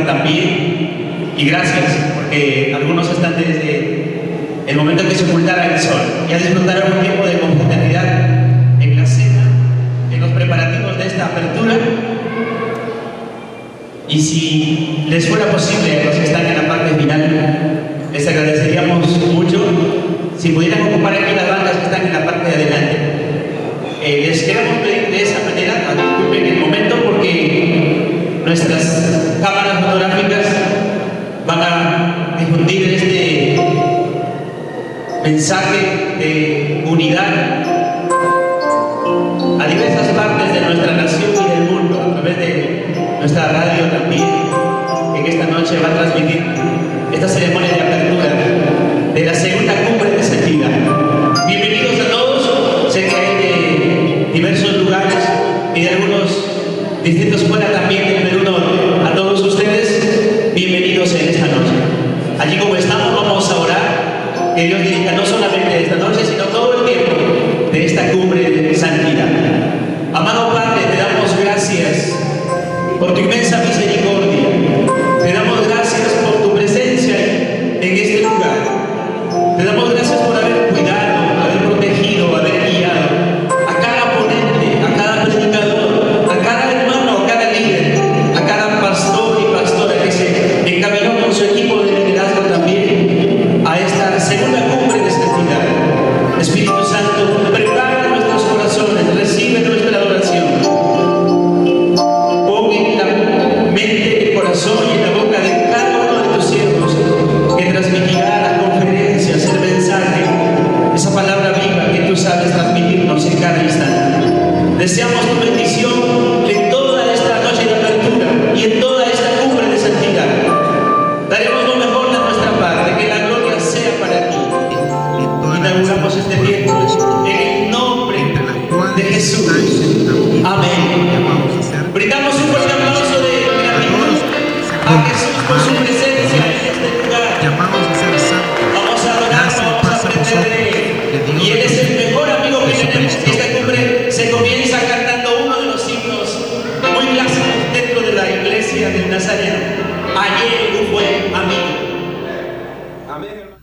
también. Y gracias, porque algunos están desde el momento en que se ocultara el sol. Ya disfrutaron un tiempo de confraternidad en la cena, en los preparativos de esta apertura. Y si les fuera posible a los que están en la parte final, les agradeceríamos mucho si pudieran ocupar aquí las bancas que están en la parte de adelante. Les queremos pedir de esa manera, disculpen el momento, porque nuestras cámaras fotográficas van a difundir este mensaje de unidad a diversas partes de nuestra nación y del mundo, a través de nuestra radio también, que en esta noche va a transmitir esta ceremonia de apertura de la segunda cumbre de santidad. Bienvenidos a todos. Sé que hay de diversos lugares y de algunos distritos fuera también del Perú Norte. A todos ustedes, bienvenidos en esta noche. Allí como estamos, vamos a orar que Dios dirija no solamente esta noche, sino todo el tiempo de esta cumbre de santidad. Amado Padre, te damos gracias por tu inmensa misericordia. Te damos gracias por tu presencia en este lugar. Te damos gracias por haber cuidado, haber protegido, haber guiado a cada ponente, a cada predicador, a cada hermano, a cada líder, a cada pastor y pastora que se encaminó con su equipo de liderazgo también a esta segunda cumbre de santidad. Espíritu Santo, prepara nuestros corazones, recibe nuestra adoración. Pon en la mente, el corazón y en la boca de cada uno de tus siervos que transmitirá las conferencias, el mensaje, esa palabra viva que tú sabes transmitirnos en cada instante. Deseamos tu bendición en toda esta noche de apertura y en toda esta cumbre de santidad. Daremos lo mejor de nuestra parte, que la gloria sea para ti. Inauguramos este tiempo en el nombre de Jesús. Amén. Brindamos un fuerte aplauso de gratitud a Jesús por su presencia en este lugar. Vamos a adorarlo, vamos a aprender de Él. Y Él es el mejor amigo que tenemos. Esta cumbre se comienza cantando uno de los himnos muy clásicos dentro de la iglesia del Nazareno. Ayer un buen amigo. Amén.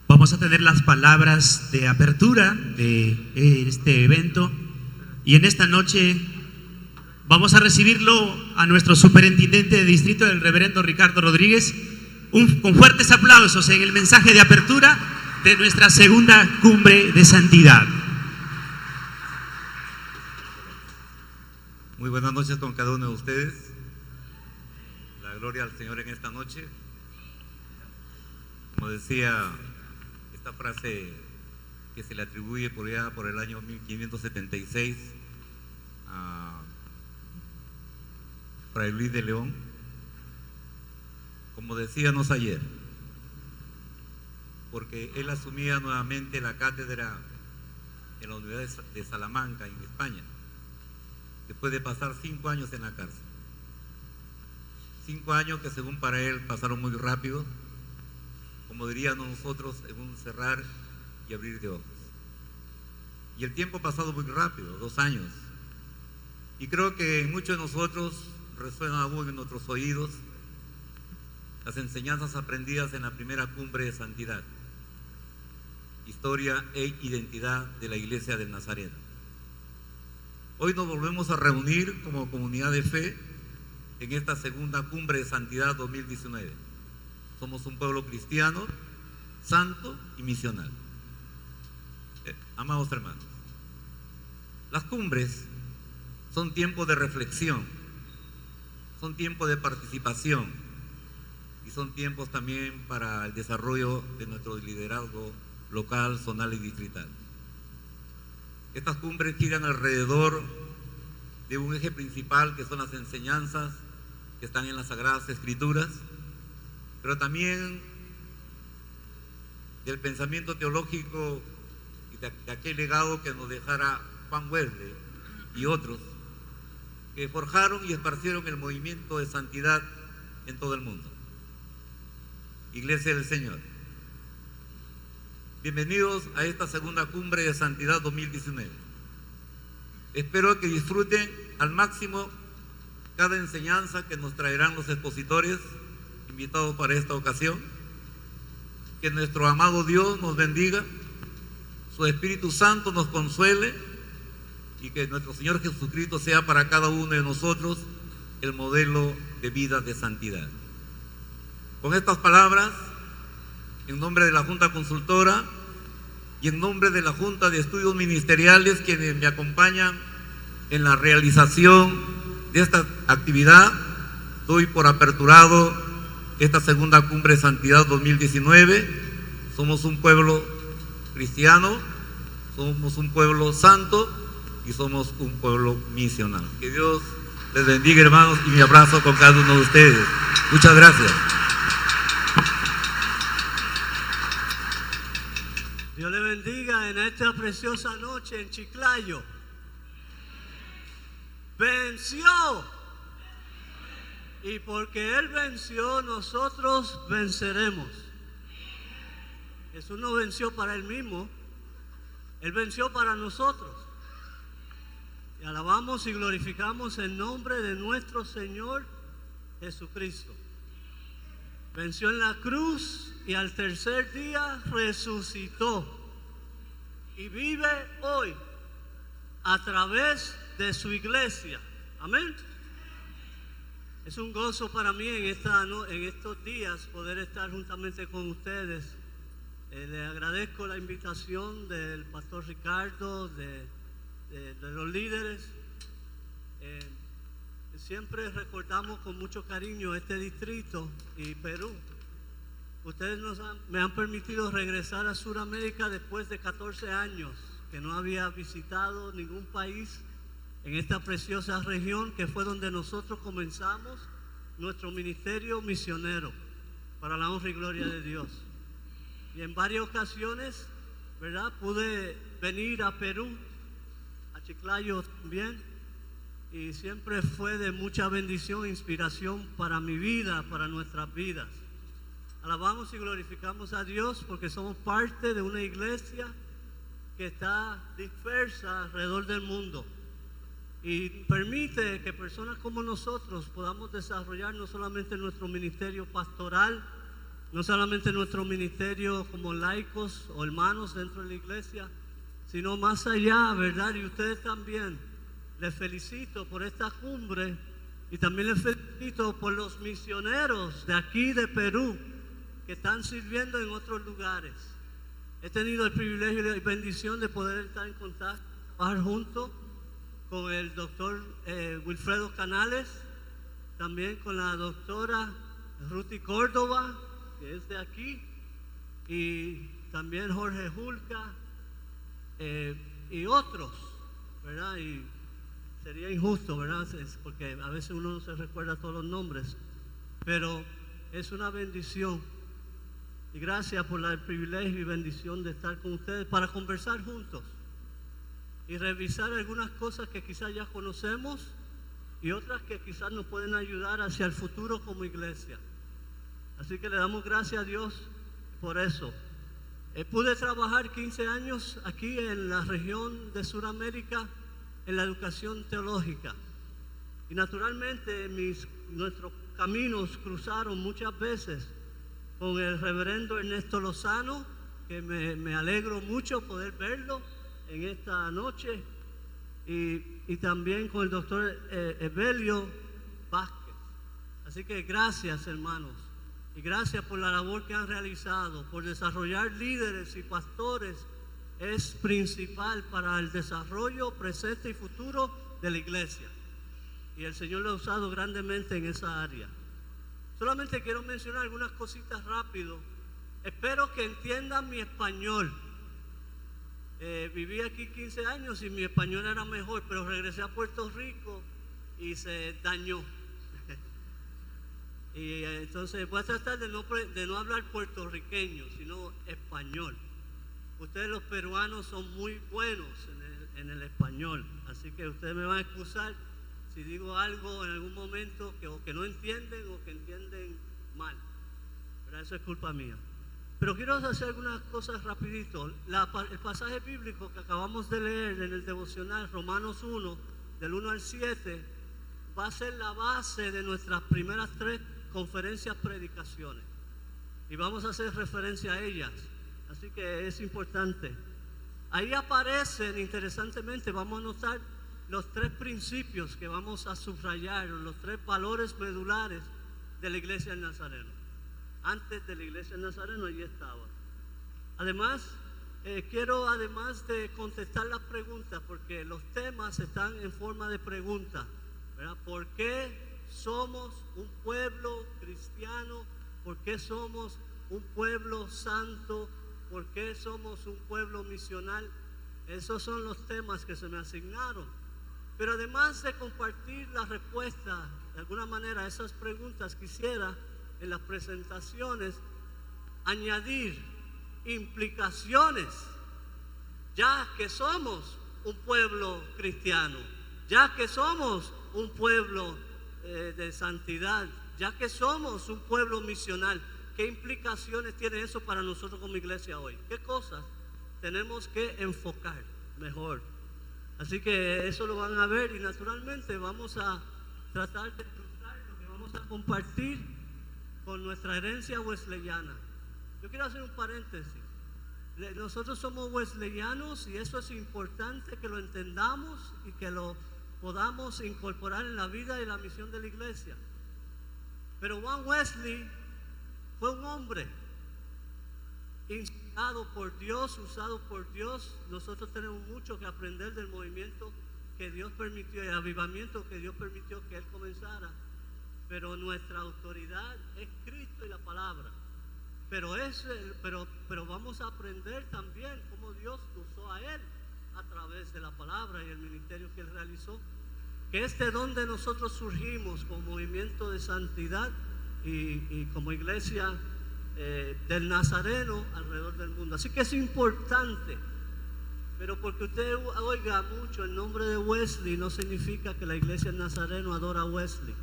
Vamos a tener las palabras de apertura de este evento. Y en esta noche vamos a recibirlo a nuestro superintendente de distrito, el reverendo Ricardo Rodríguez, con fuertes aplausos en el mensaje de apertura de nuestra segunda cumbre de santidad. Muy buenas noches con cada uno de ustedes. La gloria al Señor en esta noche. Como decía, esta frase que se le atribuye por allá por el año 1576 a Fray Luis de León, como decíamos ayer, porque él asumía nuevamente la cátedra en la Universidad de Salamanca, en España, después de pasar 5 años en la cárcel. 5 años que según para él pasaron muy rápido, como diríamos nosotros, en un cerrar y abrir de ojos. Y el tiempo ha pasado muy rápido, 2 años. Y creo que en muchos de nosotros resuenan aún en nuestros oídos las enseñanzas aprendidas en la primera cumbre de santidad, historia e identidad de la Iglesia del Nazareno. Hoy nos volvemos a reunir como comunidad de fe en esta segunda cumbre de santidad 2019. Somos un pueblo cristiano, santo y misional. Amados hermanos, las cumbres son tiempos de reflexión, son tiempos de participación y son tiempos también para el desarrollo de nuestro liderazgo local, zonal y distrital. Estas cumbres giran alrededor de un eje principal que son las enseñanzas que están en las Sagradas Escrituras, pero también del pensamiento teológico y de aquel legado que nos dejara Juan Wesley y otros que forjaron y esparcieron el movimiento de santidad en todo el mundo. Iglesia del Señor, bienvenidos a esta segunda cumbre de santidad 2019. Espero que disfruten al máximo cada enseñanza que nos traerán los expositores invitados para esta ocasión. Que nuestro amado Dios nos bendiga, su Espíritu Santo nos consuele y que nuestro Señor Jesucristo sea para cada uno de nosotros el modelo de vida de santidad. Con estas palabras, en nombre de la Junta Consultora y en nombre de la Junta de Estudios Ministeriales, quienes me acompañan en la realización de esta actividad, doy por aperturado esta segunda Cumbre de Santidad 2019. Somos un pueblo cristiano, somos un pueblo santo y somos un pueblo misional. Que Dios les bendiga, hermanos, y mi abrazo con cada uno de ustedes. Muchas gracias. Dios le bendiga en esta preciosa noche en Chiclayo. Venció. Y porque Él venció, nosotros venceremos. Jesús no venció para Él mismo, Él venció para nosotros. Y alabamos y glorificamos el nombre de nuestro Señor Jesucristo. Venció en la cruz y al tercer día resucitó. Y vive hoy a través de su iglesia. Amén. Es un gozo para mí en estos días poder estar juntamente con ustedes. Le agradezco la invitación del pastor Ricardo, de los líderes. Siempre recordamos con mucho cariño este distrito y Perú. Ustedes me han permitido regresar a Sudamérica después de 14 años que no había visitado ningún país en esta preciosa región, que fue donde nosotros comenzamos nuestro ministerio misionero para la honra y gloria de Dios. Y en varias ocasiones, ¿verdad?, pude venir a Perú, a Chiclayo también, y siempre fue de mucha bendición e inspiración para mi vida, para nuestras vidas. Alabamos y glorificamos a Dios porque somos parte de una iglesia que está dispersa alrededor del mundo y permite que personas como nosotros podamos desarrollar no solamente nuestro ministerio pastoral, no solamente nuestro ministerio como laicos o hermanos dentro de la iglesia, sino más allá, ¿verdad? Y ustedes también. Les felicito por esta cumbre y también les felicito por los misioneros de aquí de Perú que están sirviendo en otros lugares. He tenido el privilegio y la bendición de poder estar en contacto, trabajar junto con el doctor Wilfredo Canales, también con la doctora Ruti Córdoba, que es de aquí, y también Jorge Julca, y otros, ¿verdad? Y sería injusto, ¿verdad? Porque a veces uno no se recuerda todos los nombres, pero es una bendición. Y gracias por el privilegio y bendición de estar con ustedes para conversar juntos y revisar algunas cosas que quizás ya conocemos y otras que quizás nos pueden ayudar hacia el futuro como iglesia. Así que le damos gracias a Dios por eso. Pude trabajar 15 años aquí en la región de Sudamérica en la educación teológica. Y naturalmente nuestros caminos cruzaron muchas veces con el reverendo Ernesto Lozano, que me alegro mucho poder verlo en esta noche, y también con el doctor Evelio Vázquez. Así que gracias, hermanos, y gracias por la labor que han realizado, por desarrollar líderes y pastores. Es principal para el desarrollo presente y futuro de la iglesia, y el Señor lo ha usado grandemente en esa área. Solamente quiero mencionar algunas cositas rápido. Espero que entiendan mi español. Viví aquí 15 años y mi español era mejor, pero regresé a Puerto Rico y se dañó. Y entonces voy a tratar de no hablar puertorriqueño, sino español. Ustedes los peruanos son muy buenos en el español, así que ustedes me van a excusar si digo algo en algún momento que no entienden o que entienden mal. Pero eso es culpa mía. Pero quiero hacer algunas cosas rapidito. El pasaje bíblico que acabamos de leer en el devocional, Romanos 1, del 1 al 7, va a ser la base de nuestras primeras 3 conferencias, predicaciones. Y vamos a hacer referencia a ellas. Así que es importante. Ahí aparecen, interesantemente, vamos a notar los 3 principios que vamos a subrayar, los 3 valores medulares de la Iglesia del Nazareno. Antes de la Iglesia del Nazareno allí estaba. Además, quiero además de contestar las preguntas, porque los temas están en forma de pregunta, ¿verdad? ¿Por qué somos un pueblo cristiano? ¿Por qué somos un pueblo santo? ¿Por qué somos un pueblo misional? Esos son los temas que se me asignaron. Pero además de compartir la respuesta de alguna manera a esas preguntas, quisiera en las presentaciones añadir implicaciones, ya que somos un pueblo cristiano, ya que somos un pueblo de santidad, ya que somos un pueblo misional. ¿Qué implicaciones tiene eso para nosotros como iglesia hoy? ¿Qué cosas tenemos que enfocar mejor? Así que eso lo van a ver, y naturalmente vamos a tratar de ilustrar lo que vamos a compartir con nuestra herencia wesleyana. Yo quiero hacer un paréntesis. Nosotros somos wesleyanos y eso es importante que lo entendamos y que lo podamos incorporar en la vida y la misión de la iglesia. Pero Juan Wesley fue un hombre inspirado por Dios, usado por Dios. Nosotros tenemos mucho que aprender del movimiento que Dios permitió, el avivamiento que Dios permitió que él comenzara. Pero nuestra autoridad es Cristo y la palabra. Pero vamos a aprender también cómo Dios usó a él a través de la palabra y el ministerio que él realizó. Que es de donde nosotros surgimos como movimiento de santidad y como iglesia del Nazareno alrededor del mundo. Así que es importante. Pero porque usted oiga mucho el nombre de Wesley no significa que la iglesia del Nazareno adora a Wesley,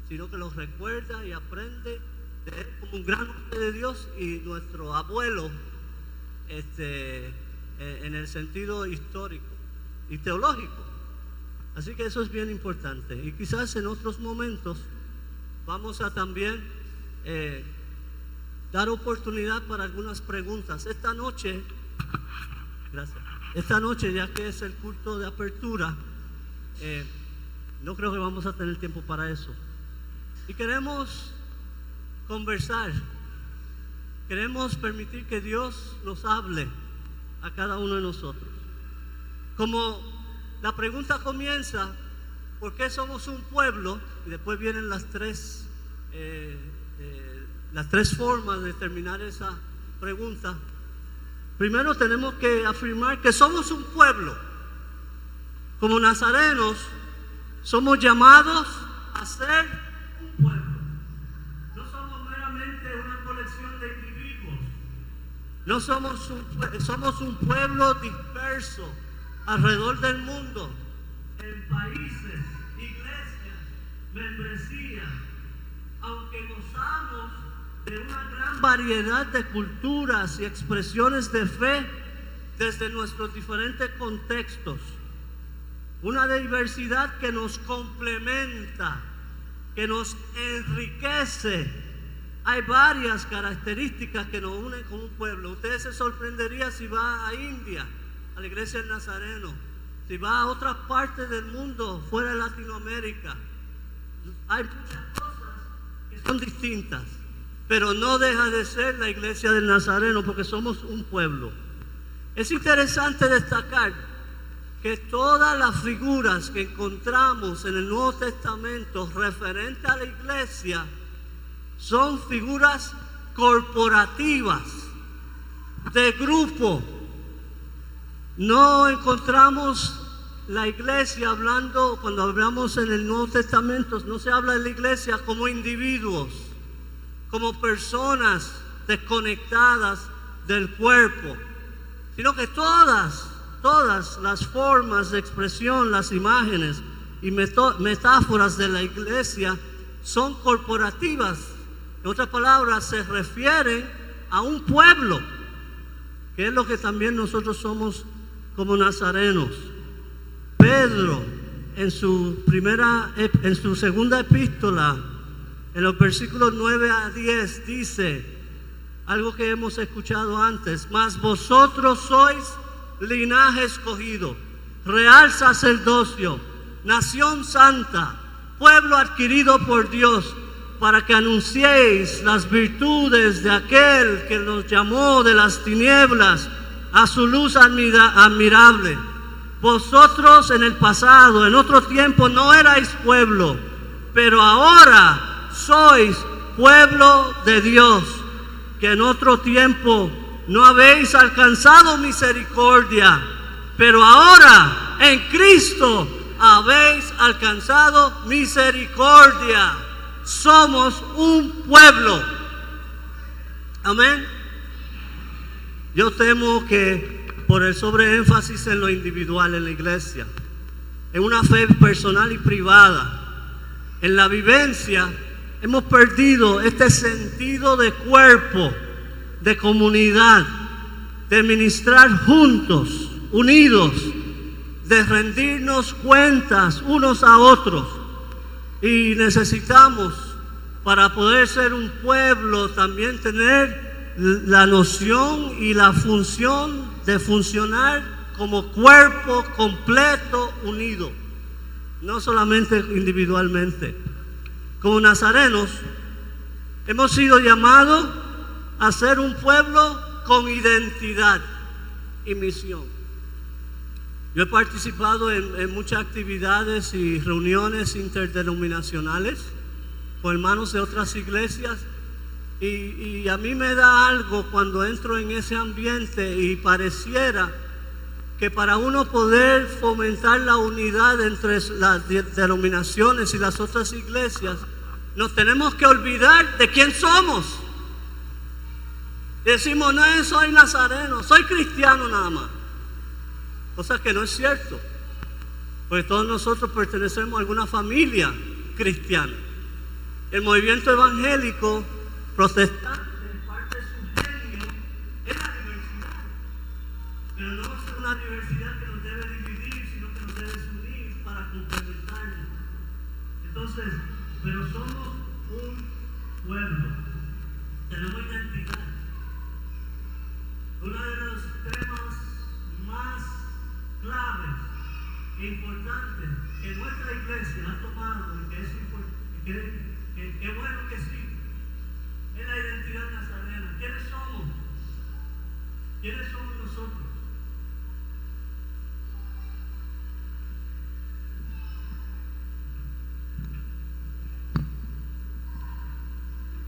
sino que lo recuerda y aprende de él como un gran hombre de Dios y nuestro abuelo en el sentido histórico y teológico. Así que eso es bien importante. Y quizás en otros momentos vamos a también dar oportunidad para algunas preguntas. Esta noche, ya que es el culto de apertura, no creo que vamos a tener tiempo para eso. Y queremos conversar, queremos permitir que Dios nos hable a cada uno de nosotros. Como la pregunta comienza, ¿por qué somos un pueblo? Y después vienen las tres formas de terminar esa pregunta. Primero tenemos que afirmar que somos un pueblo. Como nazarenos somos llamados a ser un pueblo. No somos meramente una colección de individuos. No somos un pueblo disperso alrededor del mundo, en países, iglesias, membresías. Aunque gozamos de una gran variedad de culturas y expresiones de fe desde nuestros diferentes contextos, una diversidad que nos complementa, que nos enriquece. Hay varias características que nos unen como un pueblo. Ustedes se sorprenderían si va a India, a la iglesia del Nazareno, si va a otras partes del mundo, fuera de Latinoamérica. Hay muchas cosas que son distintas, pero no deja de ser la iglesia del Nazareno porque somos un pueblo. Es interesante destacar que todas las figuras que encontramos en el Nuevo Testamento referentes a la iglesia son figuras corporativas, de grupo. No encontramos la iglesia cuando hablamos en el Nuevo Testamento, no se habla de la iglesia como individuos, como personas desconectadas del cuerpo, sino que todas las formas de expresión, las imágenes y metáforas de la iglesia son corporativas. En otras palabras, se refieren a un pueblo, que es lo que también nosotros somos como nazarenos. Pedro en su segunda epístola, en los versículos 9 a 10, dice algo que hemos escuchado antes: mas vosotros sois linaje escogido, real sacerdocio, nación santa, pueblo adquirido por Dios, para que anunciéis las virtudes de aquel que nos llamó de las tinieblas a su luz admirable. Vosotros en el pasado, en otro tiempo, no erais pueblo, pero ahora sois pueblo de Dios, que en otro tiempo no habéis alcanzado misericordia, pero ahora en Cristo habéis alcanzado misericordia. Somos un pueblo. Amén. Yo temo que por el sobreénfasis en lo individual en la iglesia, en una fe personal y privada, en la vivencia, hemos perdido este sentido de cuerpo, de comunidad, de ministrar juntos, unidos, de rendirnos cuentas unos a otros. Y necesitamos, para poder ser un pueblo, también tener la noción y la función de funcionar como cuerpo completo, unido, no solamente individualmente. Como nazarenos, hemos sido llamados a ser un pueblo con identidad y misión. Yo he participado en muchas actividades y reuniones interdenominacionales con hermanos de otras iglesias, y a mí me da algo cuando entro en ese ambiente y pareciera que para uno poder fomentar la unidad entre las denominaciones y las otras iglesias, nos tenemos que olvidar de quién somos. Y decimos: no, soy nazareno, soy cristiano nada más. Cosa que no es cierto, porque todos nosotros pertenecemos a alguna familia cristiana. El movimiento evangélico protestante, en parte de su genio, es la diversidad, pero no es una diversidad que nos debe dividir, sino que nos debe unir para complementarnos. Entonces, pero somos un pueblo, tenemos identidad. Uno de los temas más claves e importantes que nuestra iglesia ha tomado, y que es importante, que bueno que sí, es la identidad nazarena. ¿Quiénes somos? ¿Quiénes somos nosotros?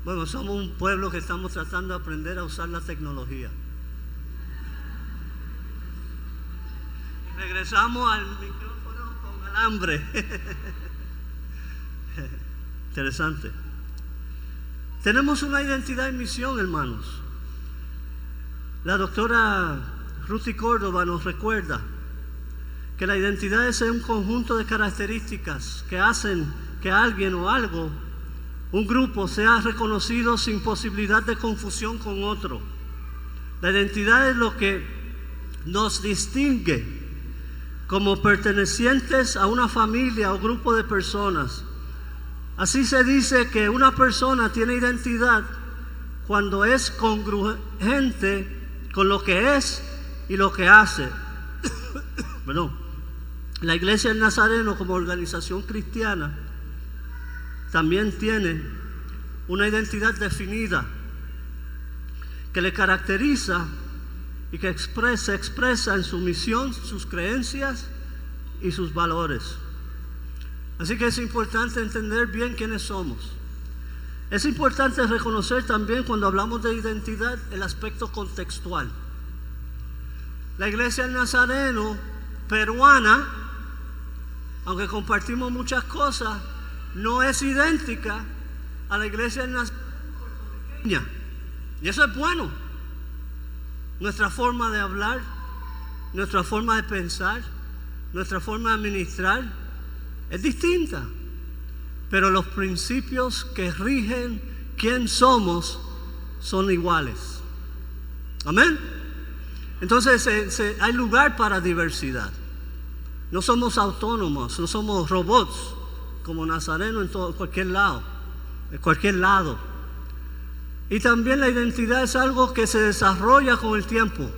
Bueno, somos un pueblo que estamos tratando de aprender a usar la tecnología. Regresamos al micrófono con alambre. Interesante. Tenemos una identidad y misión, hermanos. La doctora Ruthie Córdoba nos recuerda que la identidad es un conjunto de características que hacen que alguien o algo, un grupo, sea reconocido sin posibilidad de confusión con otro. La identidad es lo que nos distingue como pertenecientes a una familia o grupo de personas. Así se dice que una persona tiene identidad cuando es congruente con lo que es y lo que hace. Bueno, la Iglesia del Nazareno, como organización cristiana, también tiene una identidad definida que le caracteriza y que se expresa en su misión, sus creencias y sus valores. Así que es importante entender bien quiénes somos. Es importante reconocer también, cuando hablamos de identidad, el aspecto contextual. La Iglesia del Nazareno peruana, aunque compartimos muchas cosas, no es idéntica a la Iglesia del Nazareno puertorriqueña. Y eso es bueno. Nuestra forma de hablar, nuestra forma de pensar, nuestra forma de administrar es distinta, pero los principios que rigen quién somos son iguales. Amén. Entonces hay lugar para diversidad. No somos autónomos, no somos robots como nazarenos en cualquier lado, en cualquier lado. Y también la identidad es algo que se desarrolla con el tiempo.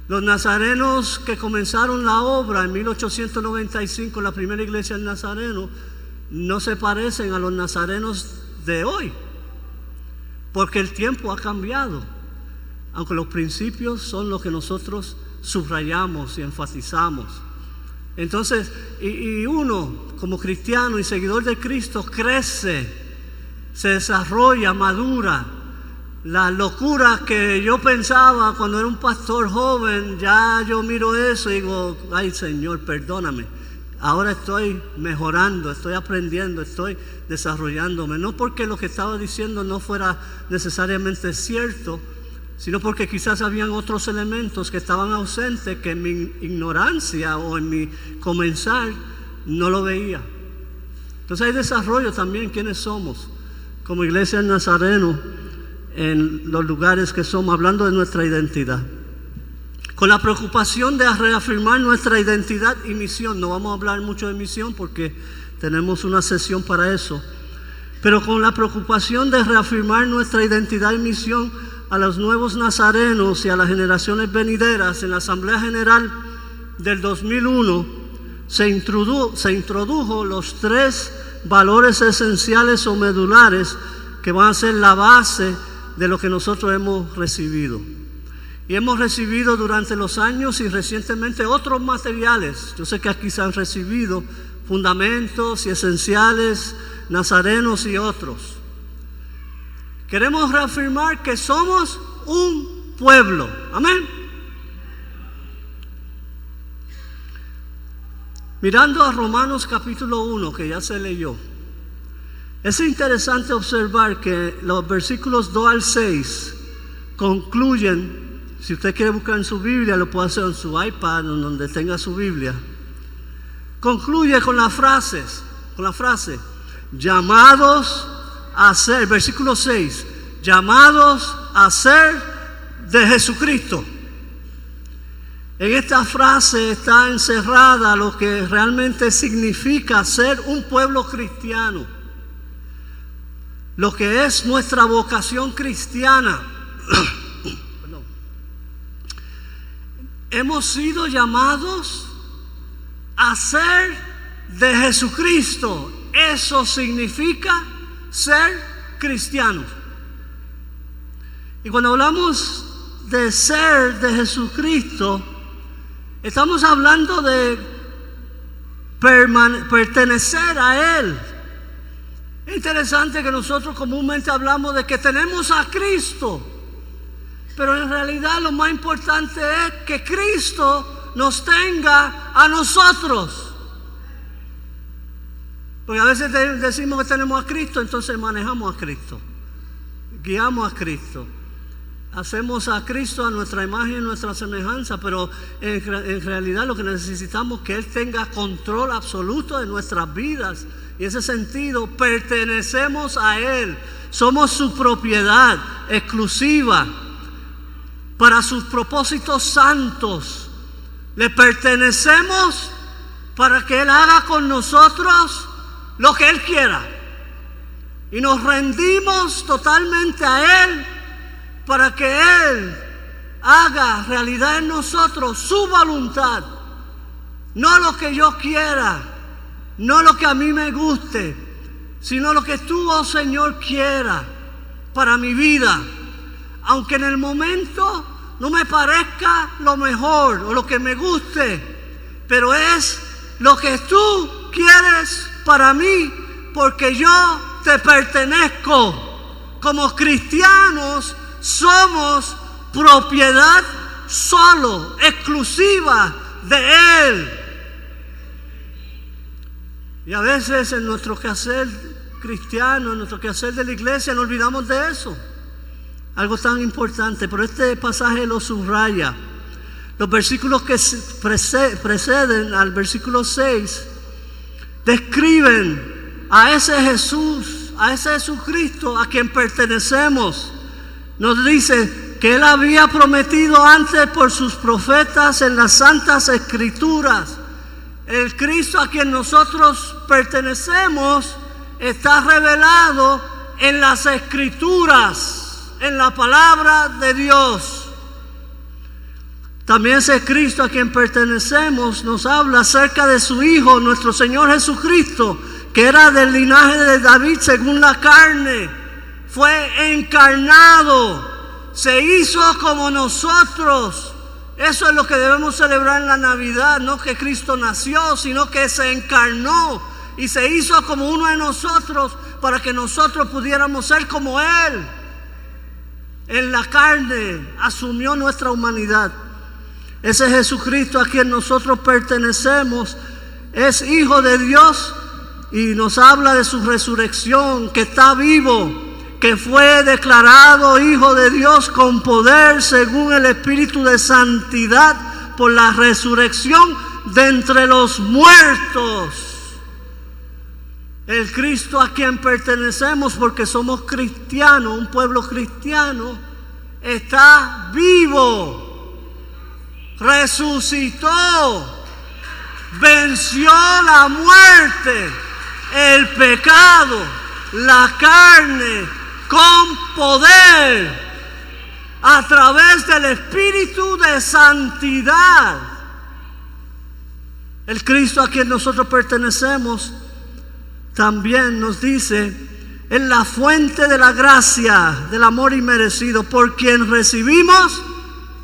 Los nazarenos que comenzaron la obra en 1895, la primera iglesia del Nazareno, no se parecen a los nazarenos de hoy, porque el tiempo ha cambiado, aunque los principios son los que nosotros subrayamos y enfatizamos. Entonces, y uno como cristiano y seguidor de Cristo crece, se desarrolla, madura. La locura que yo pensaba cuando era un pastor joven, ya yo miro eso y digo, ay Señor, perdóname. Ahora estoy mejorando, estoy aprendiendo, estoy desarrollándome. No porque lo que estaba diciendo no fuera necesariamente cierto, sino porque quizás habían otros elementos que estaban ausentes, que en mi ignorancia o en mi comenzar no lo veía. Entonces hay desarrollo también, quiénes somos como iglesia del Nazareno en los lugares que somos, hablando de nuestra identidad. Con la preocupación de reafirmar nuestra identidad y misión. No vamos a hablar mucho de misión porque tenemos una sesión para eso. Pero con la preocupación de reafirmar nuestra identidad y misión a los nuevos nazarenos y a las generaciones venideras, en la Asamblea General del 2001 se introdujo los 3 valores esenciales o medulares que van a ser la base de lo que nosotros hemos recibido. Y hemos recibido durante los años y recientemente otros materiales. Yo sé que aquí se han recibido fundamentos y esenciales, nazarenos y otros. Queremos reafirmar que somos un pueblo. Amén. Mirando a Romanos capítulo 1, que ya se leyó, es interesante observar que los versículos 2 al 6 concluyen. Si usted quiere buscar en su Biblia, lo puede hacer en su iPad o donde tenga su Biblia. Concluye con la frase, llamados a ser, versículo 6, llamados a ser de Jesucristo. En esta frase está encerrada lo que realmente significa ser un pueblo cristiano, lo que es nuestra vocación cristiana. Hemos sido llamados a ser de Jesucristo. Eso significa ser cristianos. Y cuando hablamos de ser de Jesucristo, estamos hablando de pertenecer a Él. Es interesante que nosotros comúnmente hablamos de que tenemos a Cristo, pero en realidad lo más importante es que Cristo nos tenga a nosotros. Porque a veces decimos que tenemos a Cristo, entonces manejamos a Cristo, guiamos a Cristo, hacemos a Cristo a nuestra imagen y nuestra semejanza, pero en realidad lo que necesitamos es que Él tenga control absoluto de nuestras vidas. Y en ese sentido pertenecemos a Él, somos su propiedad exclusiva para sus propósitos santos. Le pertenecemos para que Él haga con nosotros lo que Él quiera. Y nos rendimos totalmente a Él para que Él haga realidad en nosotros su voluntad. No lo que yo quiera, no lo que a mí me guste, sino lo que tú, oh Señor, quiera para mi vida. Aunque en el momento no me parezca lo mejor o lo que me guste, pero es lo que tú quieres para mí, porque yo te pertenezco. Como cristianos somos propiedad solo, exclusiva de Él. Y a veces en nuestro quehacer cristiano, en nuestro quehacer de la iglesia, nos olvidamos de eso. Algo tan importante, pero este pasaje lo subraya. Los versículos que preceden al versículo 6 describen a ese Jesús, a ese Jesucristo a quien pertenecemos. Nos dice que Él había prometido antes por sus profetas en las santas escrituras el Cristo a quien nosotros pertenecemos está revelado en las Escrituras, en la palabra de Dios. También ese Cristo a quien pertenecemos nos habla acerca de su Hijo, nuestro Señor Jesucristo, que era del linaje de David según la carne. Fue encarnado, se hizo como nosotros. Eso es lo que debemos celebrar en la Navidad, no que Cristo nació, sino que se encarnó y se hizo como uno de nosotros para que nosotros pudiéramos ser como Él. En la carne asumió nuestra humanidad. Ese Jesucristo a quien nosotros pertenecemos es Hijo de Dios y nos habla de su resurrección, que está vivo, que fue declarado Hijo de Dios con poder según el Espíritu de santidad por la resurrección de entre los muertos. El Cristo a quien pertenecemos, porque somos cristianos, un pueblo cristiano, está vivo, resucitó, venció la muerte, el pecado, la carne, con poder, a través del Espíritu de santidad. El Cristo a quien nosotros pertenecemos también nos dice: es la fuente de la gracia, del amor inmerecido, por quien recibimos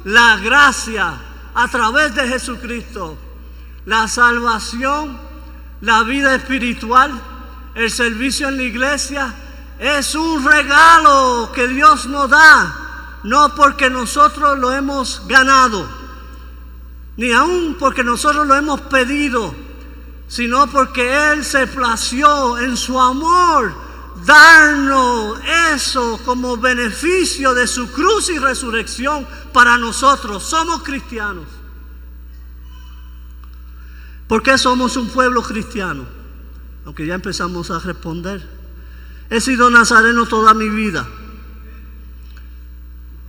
la gracia a través de Jesucristo, la salvación, la vida espiritual, el servicio en la iglesia. Es un regalo que Dios nos da, no porque nosotros lo hemos ganado, ni aún porque nosotros lo hemos pedido, sino porque Él se plació en su amor darnos eso como beneficio de su cruz y resurrección para nosotros. Somos cristianos. ¿Por qué somos un pueblo cristiano? Aunque ya empezamos a responder. He sido nazareno toda mi vida.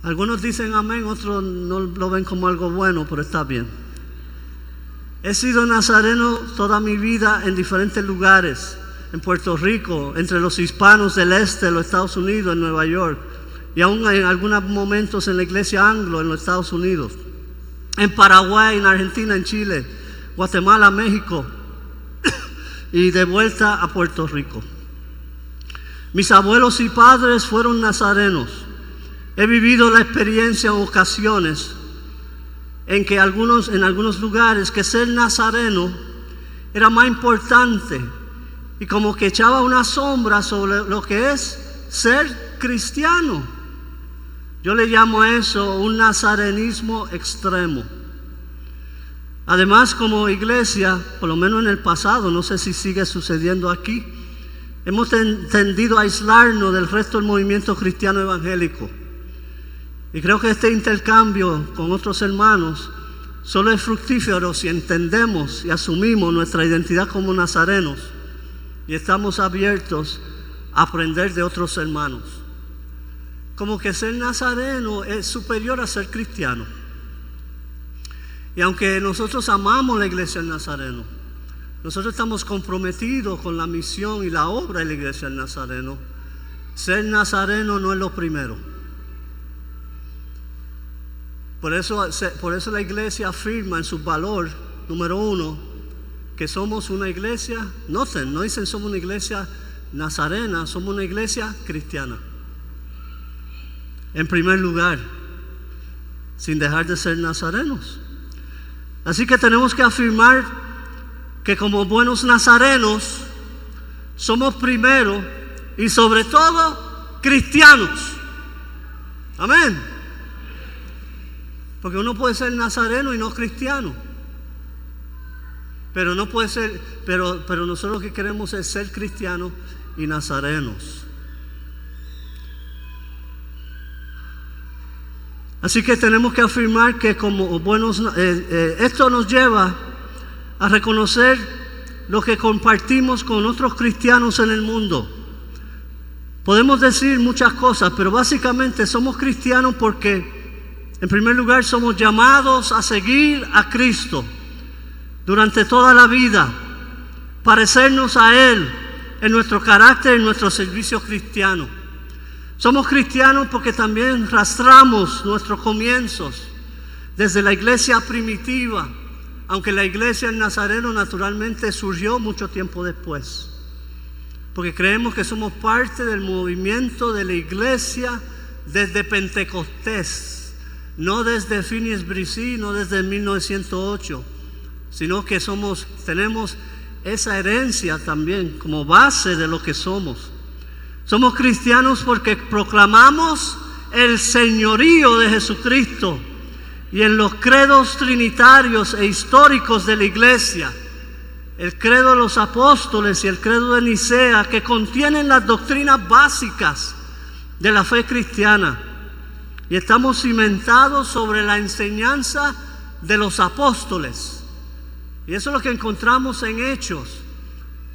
Algunos dicen amén, otros no lo ven como algo bueno, pero está bien. He sido nazareno toda mi vida en diferentes lugares. En Puerto Rico, entre los hispanos del este de los Estados Unidos, en Nueva York, y aún en algunos momentos en la iglesia anglo en los Estados Unidos, en Paraguay, en Argentina, en Chile, Guatemala, México y de vuelta a Puerto Rico. Mis abuelos y padres fueron nazarenos. He vivido la experiencia en ocasiones en que en algunos lugares que ser nazareno era más importante y como que echaba una sombra sobre lo que es ser cristiano. Yo le llamo a eso un nazarenismo extremo. Además, como iglesia, por lo menos en el pasado, no sé si sigue sucediendo aquí, hemos tendido a aislarnos del resto del movimiento cristiano evangélico. Y creo que este intercambio con otros hermanos solo es fructífero si entendemos y asumimos nuestra identidad como nazarenos y estamos abiertos a aprender de otros hermanos. Como que ser nazareno es superior a ser cristiano. Y aunque nosotros amamos la iglesia del Nazareno, nosotros estamos comprometidos con la misión y la obra de la iglesia del Nazareno, ser nazareno no es lo primero. Por eso la iglesia afirma en su valor, número 1, que somos una iglesia, no dicen somos una iglesia nazarena, somos una iglesia cristiana. En primer lugar, sin dejar de ser nazarenos. Así que tenemos que afirmar que como buenos nazarenos somos primero y sobre todo cristianos. Amén. Porque uno puede ser nazareno y no cristiano. Pero no puede ser, pero nosotros lo que queremos es ser cristianos y nazarenos. Así que tenemos que afirmar que como buenos, esto nos lleva a reconocer lo que compartimos con otros cristianos en el mundo. Podemos decir muchas cosas, pero básicamente somos cristianos porque, en primer lugar, somos llamados a seguir a Cristo. durante toda la vida, parecernos a Él en nuestro carácter y en nuestro servicio cristiano. Somos cristianos porque también arrastramos nuestros comienzos desde la iglesia primitiva, aunque la iglesia del Nazareno naturalmente surgió mucho tiempo después. Porque creemos que somos parte del movimiento de la iglesia desde Pentecostés, no desde Phineas Bresee, no desde 1908, sino que tenemos esa herencia también como base de lo que somos. Somos cristianos porque proclamamos el señorío de Jesucristo, y en los credos trinitarios e históricos de la iglesia, el credo de los apóstoles y el credo de Nicea, que contienen las doctrinas básicas de la fe cristiana, y estamos cimentados sobre la enseñanza de los apóstoles. Y eso es lo que encontramos en Hechos,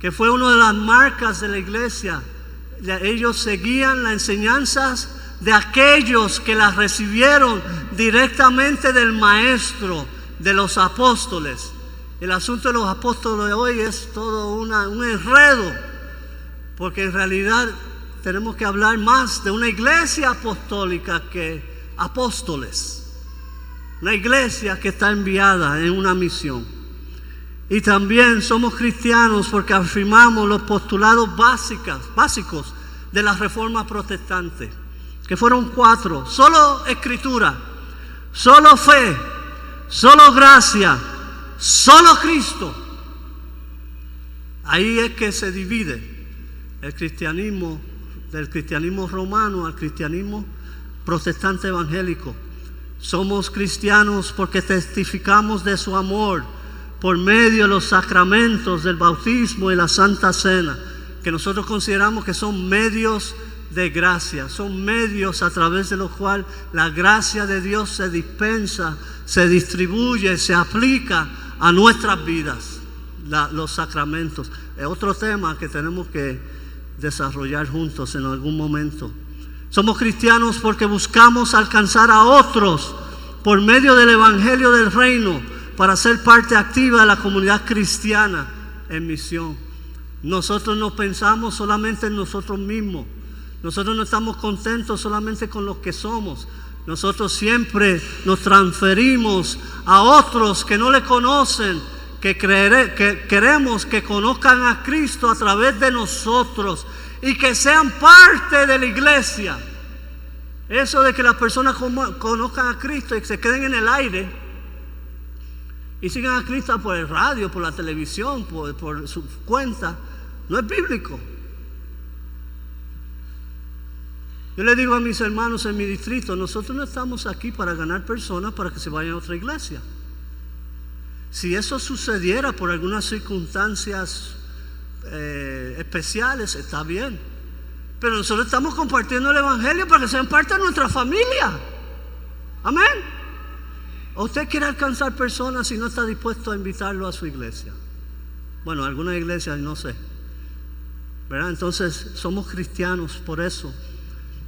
que fue una de las marcas de la iglesia. Ellos seguían las enseñanzas de aquellos que las recibieron directamente del Maestro, de los apóstoles. El asunto de los apóstoles de hoy es todo un enredo, porque en realidad tenemos que hablar más de una iglesia apostólica que apóstoles. Una iglesia que está enviada en una misión. Y también somos cristianos porque afirmamos los postulados básicos de la Reforma Protestante, que fueron 4: solo Escritura, solo fe, solo gracia, solo Cristo. Ahí es que se divide el cristianismo, del cristianismo romano al cristianismo protestante evangélico. Somos cristianos porque testificamos de su amor por medio de los sacramentos del bautismo y la Santa Cena, que nosotros consideramos que son medios de gracia, son medios a través de los cuales la gracia de Dios se dispensa, se distribuye, se aplica a nuestras vidas. Los sacramentos es otro tema que tenemos que desarrollar juntos en algún momento. Somos cristianos porque buscamos alcanzar a otros por medio del Evangelio del Reino, para ser parte activa de la comunidad cristiana en misión. Nosotros no pensamos solamente en nosotros mismos. Nosotros no estamos contentos solamente con lo que somos. Nosotros siempre nos transferimos a otros que no le conocen, que queremos que conozcan a Cristo a través de nosotros y que sean parte de la iglesia. Eso de que las personas conozcan a Cristo y se queden en el aire y sigan a Cristo por el radio, por la televisión, por su cuenta, no es bíblico. Yo le digo a mis hermanos en mi distrito, nosotros no estamos aquí para ganar personas para que se vayan a otra iglesia. Si eso sucediera por algunas circunstancias especiales, está bien. Pero nosotros estamos compartiendo el Evangelio para que sean parte de nuestra familia. Amén. ¿O usted quiere alcanzar personas y no está dispuesto a invitarlo a su iglesia? Bueno, algunas iglesias no sé, ¿verdad? Entonces somos cristianos por eso.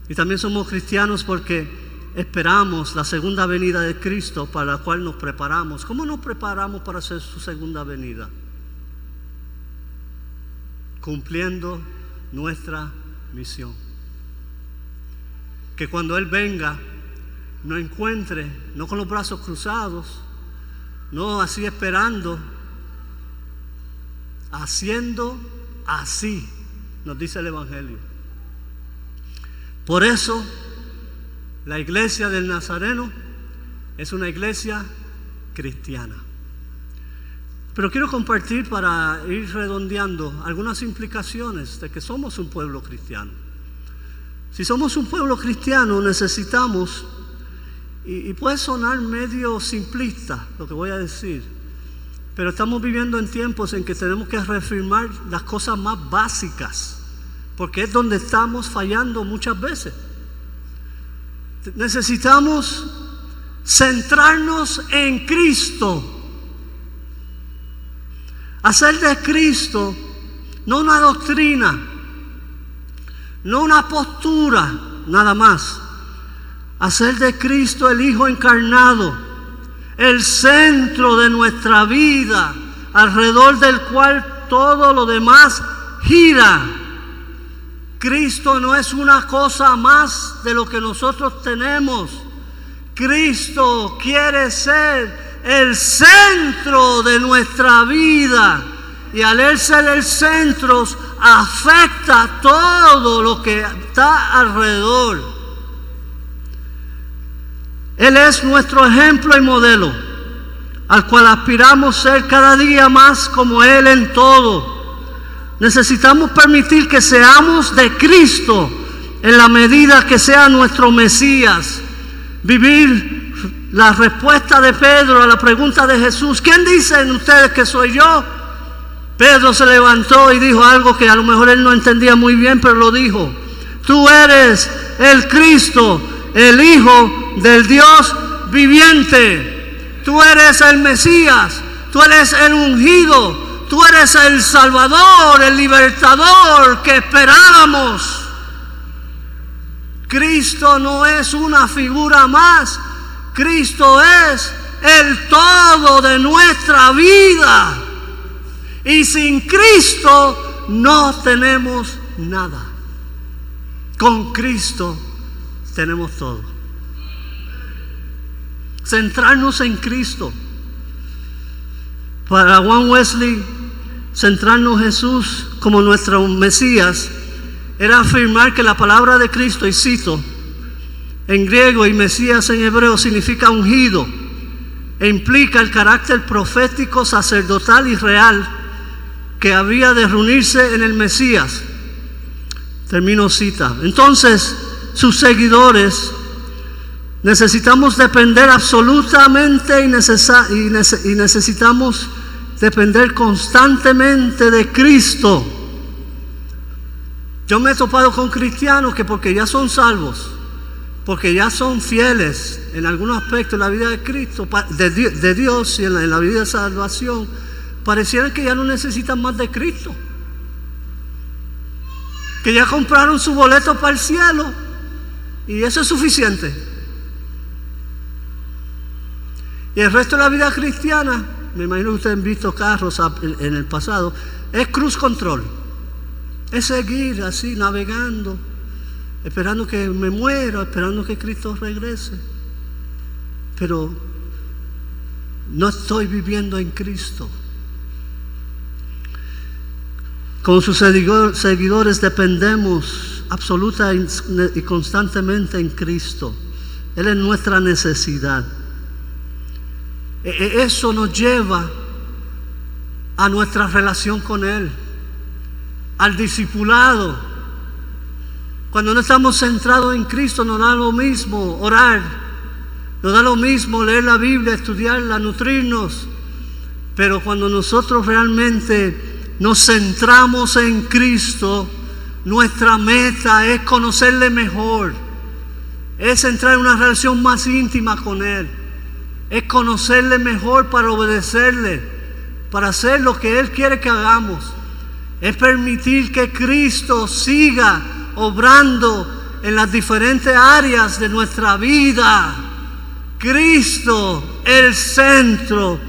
Y también somos cristianos porque esperamos la segunda venida de Cristo, para la cual nos preparamos. ¿Cómo nos preparamos para hacer su segunda venida? Cumpliendo nuestra misión. Que cuando Él venga nos encuentre, no con los brazos cruzados, no así esperando, haciendo así, nos dice el Evangelio. Por eso la iglesia del Nazareno es una iglesia cristiana. Pero quiero compartir, para ir redondeando, algunas implicaciones de que somos un pueblo cristiano. Si somos un pueblo cristiano, necesitamos, y puede sonar medio simplista lo que voy a decir, pero estamos viviendo en tiempos en que tenemos que reafirmar las cosas más básicas, porque es donde estamos fallando muchas veces. Necesitamos centrarnos en Cristo, hacer de Cristo no una doctrina, no una postura, nada más. Hacer de Cristo el Hijo encarnado el centro de nuestra vida, alrededor del cual todo lo demás gira. Cristo no es una cosa más de lo que nosotros tenemos. Cristo quiere ser el centro de nuestra vida. Y al Él ser el centro, afecta todo lo que está alrededor. Él es nuestro ejemplo y modelo, al cual aspiramos ser cada día más como Él en todo. Necesitamos permitir que seamos de Cristo en la medida que sea nuestro Mesías. Vivir la respuesta de Pedro a la pregunta de Jesús: ¿quién dicen ustedes que soy yo? Pedro se levantó y dijo algo que a lo mejor él no entendía muy bien, pero lo dijo: tú eres el Cristo, el Hijo del Dios viviente. Tú eres el Mesías, tú eres el ungido, tú eres el Salvador, el libertador que esperábamos. Cristo no es una figura más, Cristo es el todo de nuestra vida. Y sin Cristo no tenemos nada. Con Cristo tenemos todo. Centrarnos en Cristo. Para Juan Wesley, centrarnos en Jesús como nuestro Mesías era afirmar que la palabra de Cristo, y cito, en griego y Mesías en hebreo significa ungido, e implica el carácter profético, sacerdotal y real que había de reunirse en el Mesías. Termino cita. Entonces, sus seguidores necesitamos depender absolutamente y necesitamos depender constantemente de Cristo. Yo me he topado con cristianos que porque ya son salvos, porque ya son fieles en algunos aspectos de la vida de Cristo, de Dios y en la vida de salvación, pareciera que ya no necesitan más de Cristo, que ya compraron su boleto para el cielo y eso es suficiente. Y el resto de la vida cristiana, me imagino que ustedes han visto carros en el pasado, es cruise control, es seguir así navegando, esperando que me muera, esperando que Cristo regrese, pero no estoy viviendo en Cristo. Con sus seguidores dependemos absoluta y constantemente en Cristo. Él es nuestra necesidad. Eso nos lleva a nuestra relación con Él, al discipulado. Cuando no estamos centrados en Cristo, nos da lo mismo orar, nos da lo mismo leer la Biblia, estudiarla, nutrirnos. Pero cuando nosotros realmente nos centramos en Cristo, nuestra meta es conocerle mejor, es entrar en una relación más íntima con Él, es conocerle mejor para obedecerle, para hacer lo que Él quiere que hagamos, es permitir que Cristo siga obrando en las diferentes áreas de nuestra vida. Cristo, el centro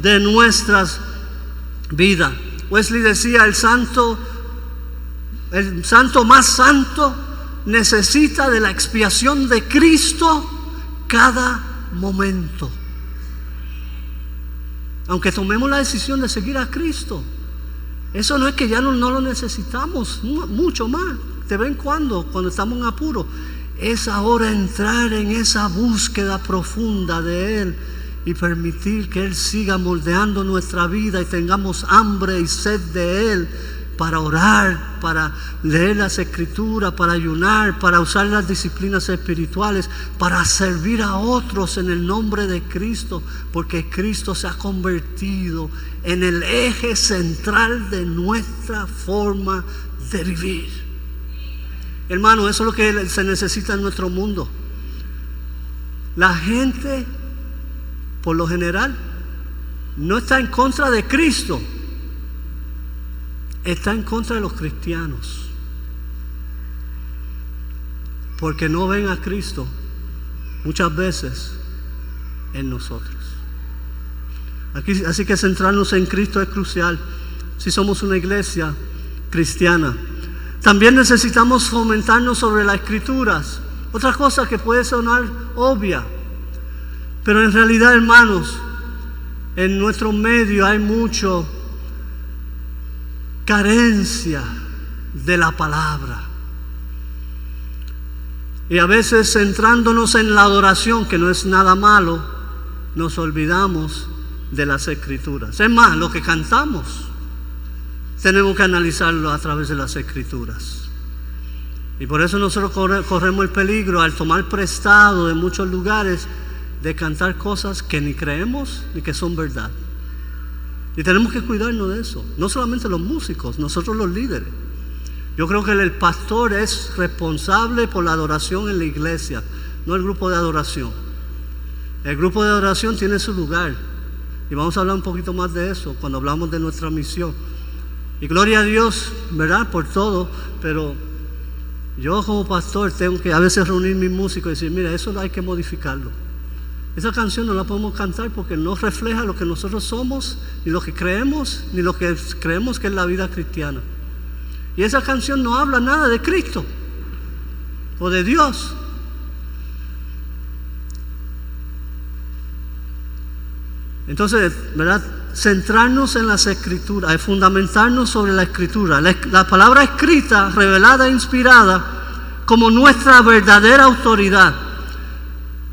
de nuestras vidas. Wesley decía: el santo más santo necesita de la expiación de Cristo cada momento. Aunque tomemos la decisión de seguir a Cristo, eso no es que ya no lo necesitamos mucho más, de vez en cuando estamos en apuro. Es ahora entrar en esa búsqueda profunda de Él y permitir que Él siga moldeando nuestra vida y tengamos hambre y sed de Él, para orar, para leer las Escrituras, para ayunar, para usar las disciplinas espirituales, para servir a otros en el nombre de Cristo, porque Cristo se ha convertido en el eje central de nuestra forma de vivir. Hermano, eso es lo que se necesita en nuestro mundo. La gente, por lo general, no está en contra de Cristo, está en contra de los cristianos, porque no ven a Cristo muchas veces en nosotros. Así que centrarnos en Cristo es crucial si somos una iglesia cristiana. También necesitamos fomentarnos sobre las Escrituras. Otra cosa que puede sonar obvia, pero en realidad, hermanos, en nuestro medio hay mucho carencia de la palabra. Y a veces, centrándonos en la adoración, que no es nada malo, nos olvidamos de las Escrituras. Es más, lo que cantamos tenemos que analizarlo a través de las Escrituras. Y por eso nosotros corremos el peligro, al tomar prestado de muchos lugares, de cantar cosas que ni creemos ni que son verdad. Y tenemos que cuidarnos de eso. No solamente los músicos, nosotros los líderes. Yo creo que el pastor es responsable por la adoración en la iglesia, no el grupo de adoración. El grupo de adoración tiene su lugar. Y vamos a hablar un poquito más de eso cuando hablamos de nuestra misión. Y gloria a Dios, ¿verdad? Por todo. Pero yo como pastor tengo que a veces reunir mis músicos y decir, mira, eso hay que modificarlo. Esa canción no la podemos cantar porque no refleja lo que nosotros somos, ni lo que creemos, ni lo que creemos que es la vida cristiana. Y esa canción no habla nada de Cristo o de Dios. Entonces, ¿verdad? Centrarnos en las Escrituras, fundamentarnos sobre la Escritura. La palabra escrita, revelada e inspirada como nuestra verdadera autoridad.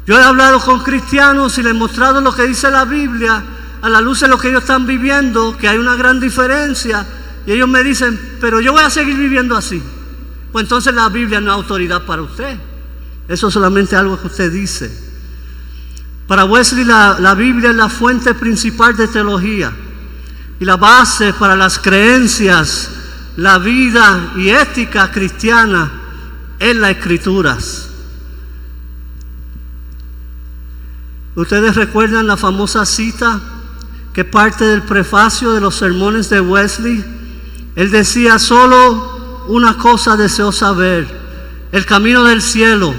Yo he hablado con cristianos y les he mostrado lo que dice la Biblia a la luz de lo que ellos están viviendo, que hay una gran diferencia, y ellos me dicen, pero yo voy a seguir viviendo así. Pues entonces la Biblia no es autoridad para usted. Eso es solamente algo que usted dice. Para Wesley la Biblia es la fuente principal de teología y la base para las creencias, la vida y ética cristiana en las Escrituras. Ustedes recuerdan la famosa cita que parte del prefacio de los sermones de Wesley. Él decía, solo una cosa deseo saber, el camino del cielo,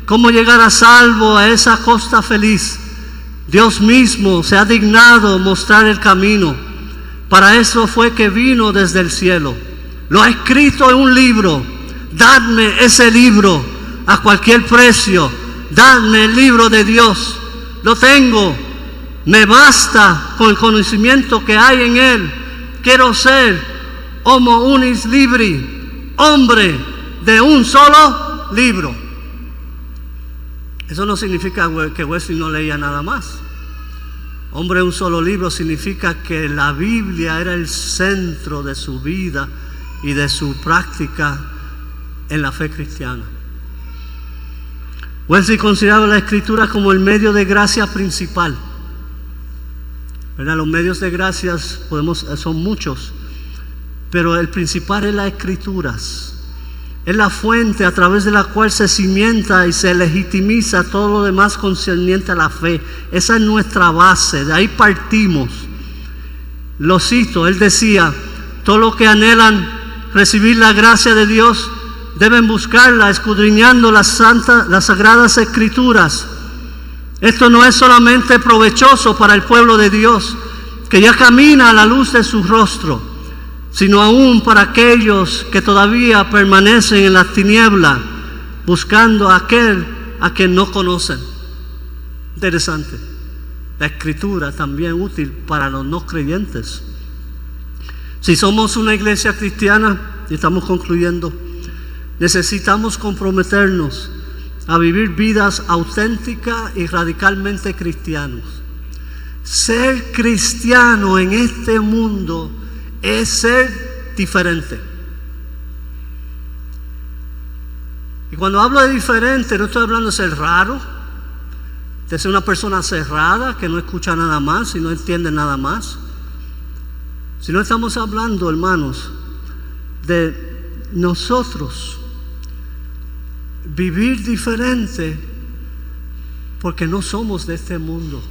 cómo llegar a salvo a esa costa feliz. Dios mismo se ha dignado mostrar el camino. Para eso fue que vino desde el cielo. Lo ha escrito en un libro. Dadme ese libro a cualquier precio. Dadme el libro de Dios. Lo tengo. Me basta con el conocimiento que hay en él. Quiero ser homo unis libri, hombre de un solo libro. Eso no significa que Wesley no leía nada más. Hombre de un solo libro significa que la Biblia era el centro de su vida y de su práctica en la fe cristiana. Wesley consideraba la Escritura como el medio de gracia principal. ¿Verdad? Los medios de gracia son muchos, pero el principal es las Escrituras. Es la fuente a través de la cual se cimienta y se legitimiza todo lo demás concerniente a la fe. Esa es nuestra base, de ahí partimos. Lo cito, él decía, todos los que anhelan recibir la gracia de Dios deben buscarla escudriñando las sagradas Escrituras. Esto no es solamente provechoso para el pueblo de Dios, que ya camina a la luz de su rostro, sino aún para aquellos que todavía permanecen en las tinieblas, buscando a aquel a quien no conocen. Interesante. La Escritura también útil para los no creyentes. Si somos una iglesia cristiana, y estamos concluyendo, necesitamos comprometernos a vivir vidas auténticas y radicalmente cristianos. Ser cristiano en este mundo es ser diferente. Y cuando hablo de diferente, no estoy hablando de ser raro, de ser una persona cerrada que no escucha nada más y no entiende nada más. Sino estamos hablando, hermanos, de nosotros vivir diferente porque no somos de este mundo,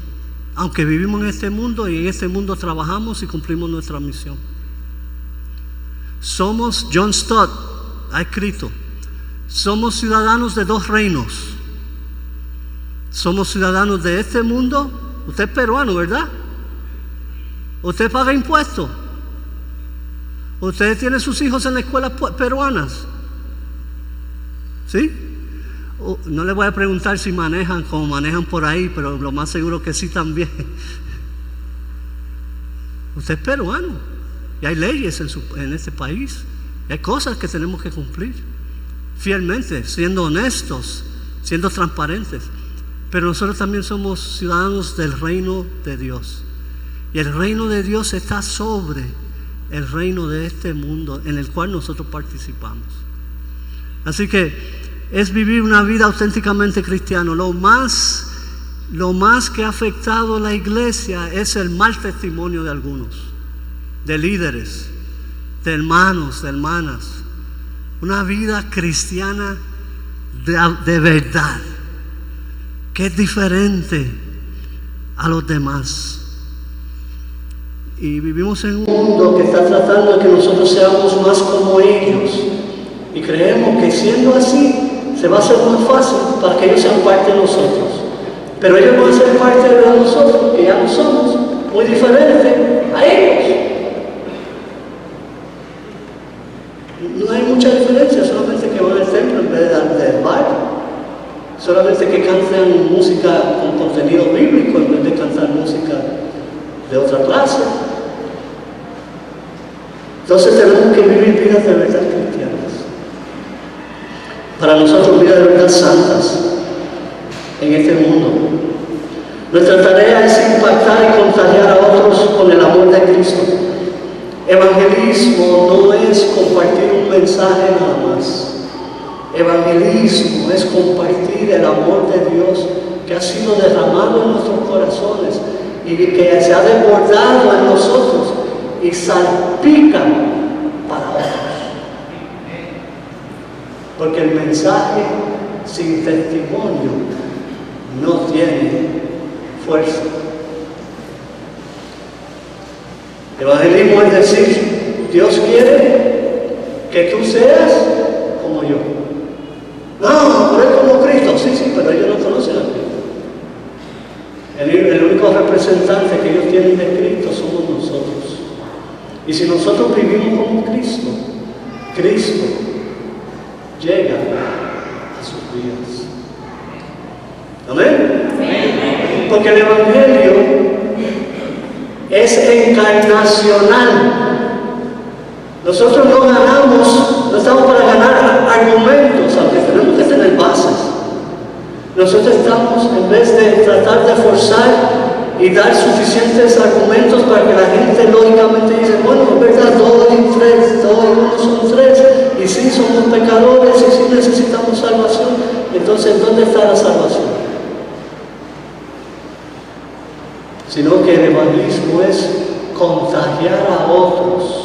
aunque vivimos en este mundo y en este mundo trabajamos y cumplimos nuestra misión. Somos, John Stott ha escrito, somos ciudadanos de dos reinos. Somos ciudadanos de este mundo. Usted es peruano, ¿verdad? ¿Usted paga impuestos? ¿Ustedes tienen sus hijos en las escuelas peruanas? ¿Sí? No les voy a preguntar si manejan como manejan por ahí, pero lo más seguro que sí también. Usted es peruano y hay leyes en este país. Hay cosas que tenemos que cumplir fielmente, siendo honestos, siendo transparentes. Pero nosotros también somos ciudadanos del reino de Dios. Y el reino de Dios está sobre el reino de este mundo en el cual nosotros participamos. Así que es vivir una vida auténticamente cristiana. Lo más que ha afectado a la iglesia es el mal testimonio de algunos, de líderes, de hermanos, de hermanas. Una vida cristiana de verdad, que es diferente a los demás. Y vivimos en un mundo que está tratando de que nosotros seamos más como ellos. Y creemos que siendo así, se va a hacer más fácil para que ellos sean parte de nosotros. Pero ellos van a ser parte de nosotros, que ya no somos, muy diferentes a ellos. No hay mucha diferencia, solamente que van al templo en vez del bar. Solamente que cantan música con contenido bíblico en vez de cantar música de otra clase. Entonces tenemos que vivir vidas de verdad cristianas. Para nosotros, vidas de verdad santas en este mundo. Nuestra tarea es impactar y contagiar a otros con el amor de Cristo. Evangelismo no es compartir un mensaje nada más. Evangelismo es compartir el amor de Dios que ha sido derramado en nuestros corazones y que se ha desbordado en nosotros y salpica para otros. Porque el mensaje sin testimonio no tiene fuerza. Evangelismo es decir, Dios quiere que tú seas como yo. No, pero es como Cristo. Sí, pero ellos no conocen a Cristo. El único representante que ellos tienen de Cristo somos nosotros. Y si nosotros vivimos como Cristo, Cristo llega a sus vidas. ¿Amén? Amén. Porque el Evangelio es encarnacional. Nosotros no ganamos, no estamos para ganar argumentos, aunque tenemos que tener bases. Nosotros estamos, en vez de tratar de forzar y dar suficientes argumentos para que la gente lógicamente dice, bueno, es verdad, 2 y 3, 2 y 1 son 3, y sí somos pecadores, y sí necesitamos salvación. Entonces, ¿dónde está la salvación? Sino que el evangelismo es contagiar a otros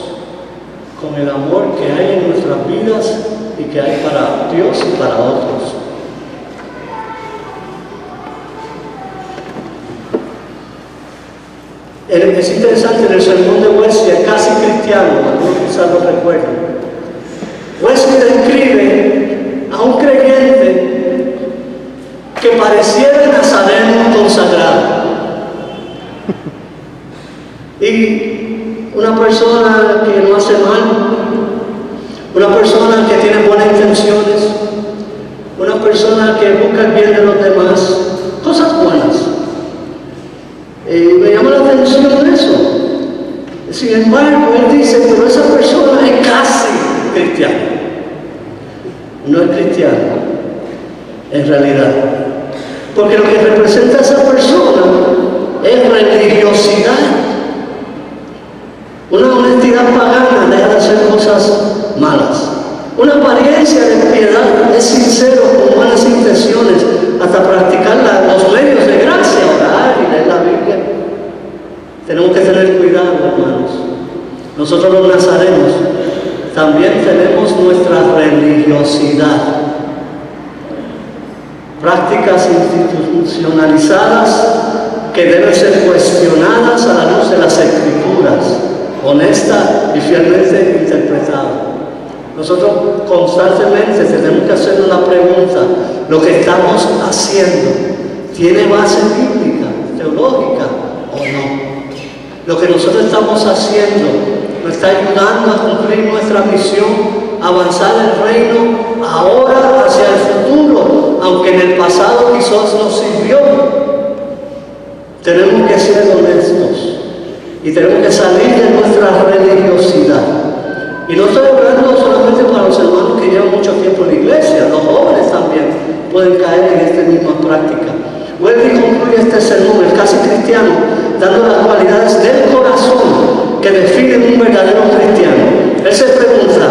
con el amor que hay en nuestras vidas y que hay para Dios y para otros. Es interesante en el sermón de Wesley, casi cristiano, algunos quizás lo recuerdan. Wesley describe a un creyente que pareciera nazareno consagrado. Y una persona que no hace mal, una persona que tiene buenas intenciones, una persona que busca el bien de los demás, cosas buenas. Me llama la atención eso. Sin embargo, él dice, pero esa persona es casi cristiana. No es cristiano, en realidad. Porque lo que representa a esa persona es religiosidad. Una honestidad pagana deja de hacer cosas malas. Una apariencia de piedad es sincero, con buenas intenciones, hasta practicar los medios de gracia, orar y leer la Biblia. Tenemos que tener cuidado, hermanos. Nosotros los nazarenos también tenemos nuestra religiosidad. Prácticas institucionalizadas que deben ser cuestionadas a la luz de las Escrituras, honesta y fielmente interpretada. Nosotros constantemente tenemos que hacernos la pregunta, ¿lo que estamos haciendo tiene base bíblica, teológica o no? Lo que nosotros estamos haciendo nos está ayudando a cumplir nuestra misión, a avanzar el reino ahora hacia el futuro, aunque en el pasado quizás nos sirvió. Tenemos que ser honestos y tenemos que salir de nuestra religiosidad. Y no estoy hablando solamente para los hermanos que llevan mucho tiempo en la iglesia, los jóvenes también pueden caer en esta misma práctica. Vuelve y concluye este sermón, el Casi Cristiano, dando las cualidades del corazón que definen un verdadero cristiano. Él se pregunta,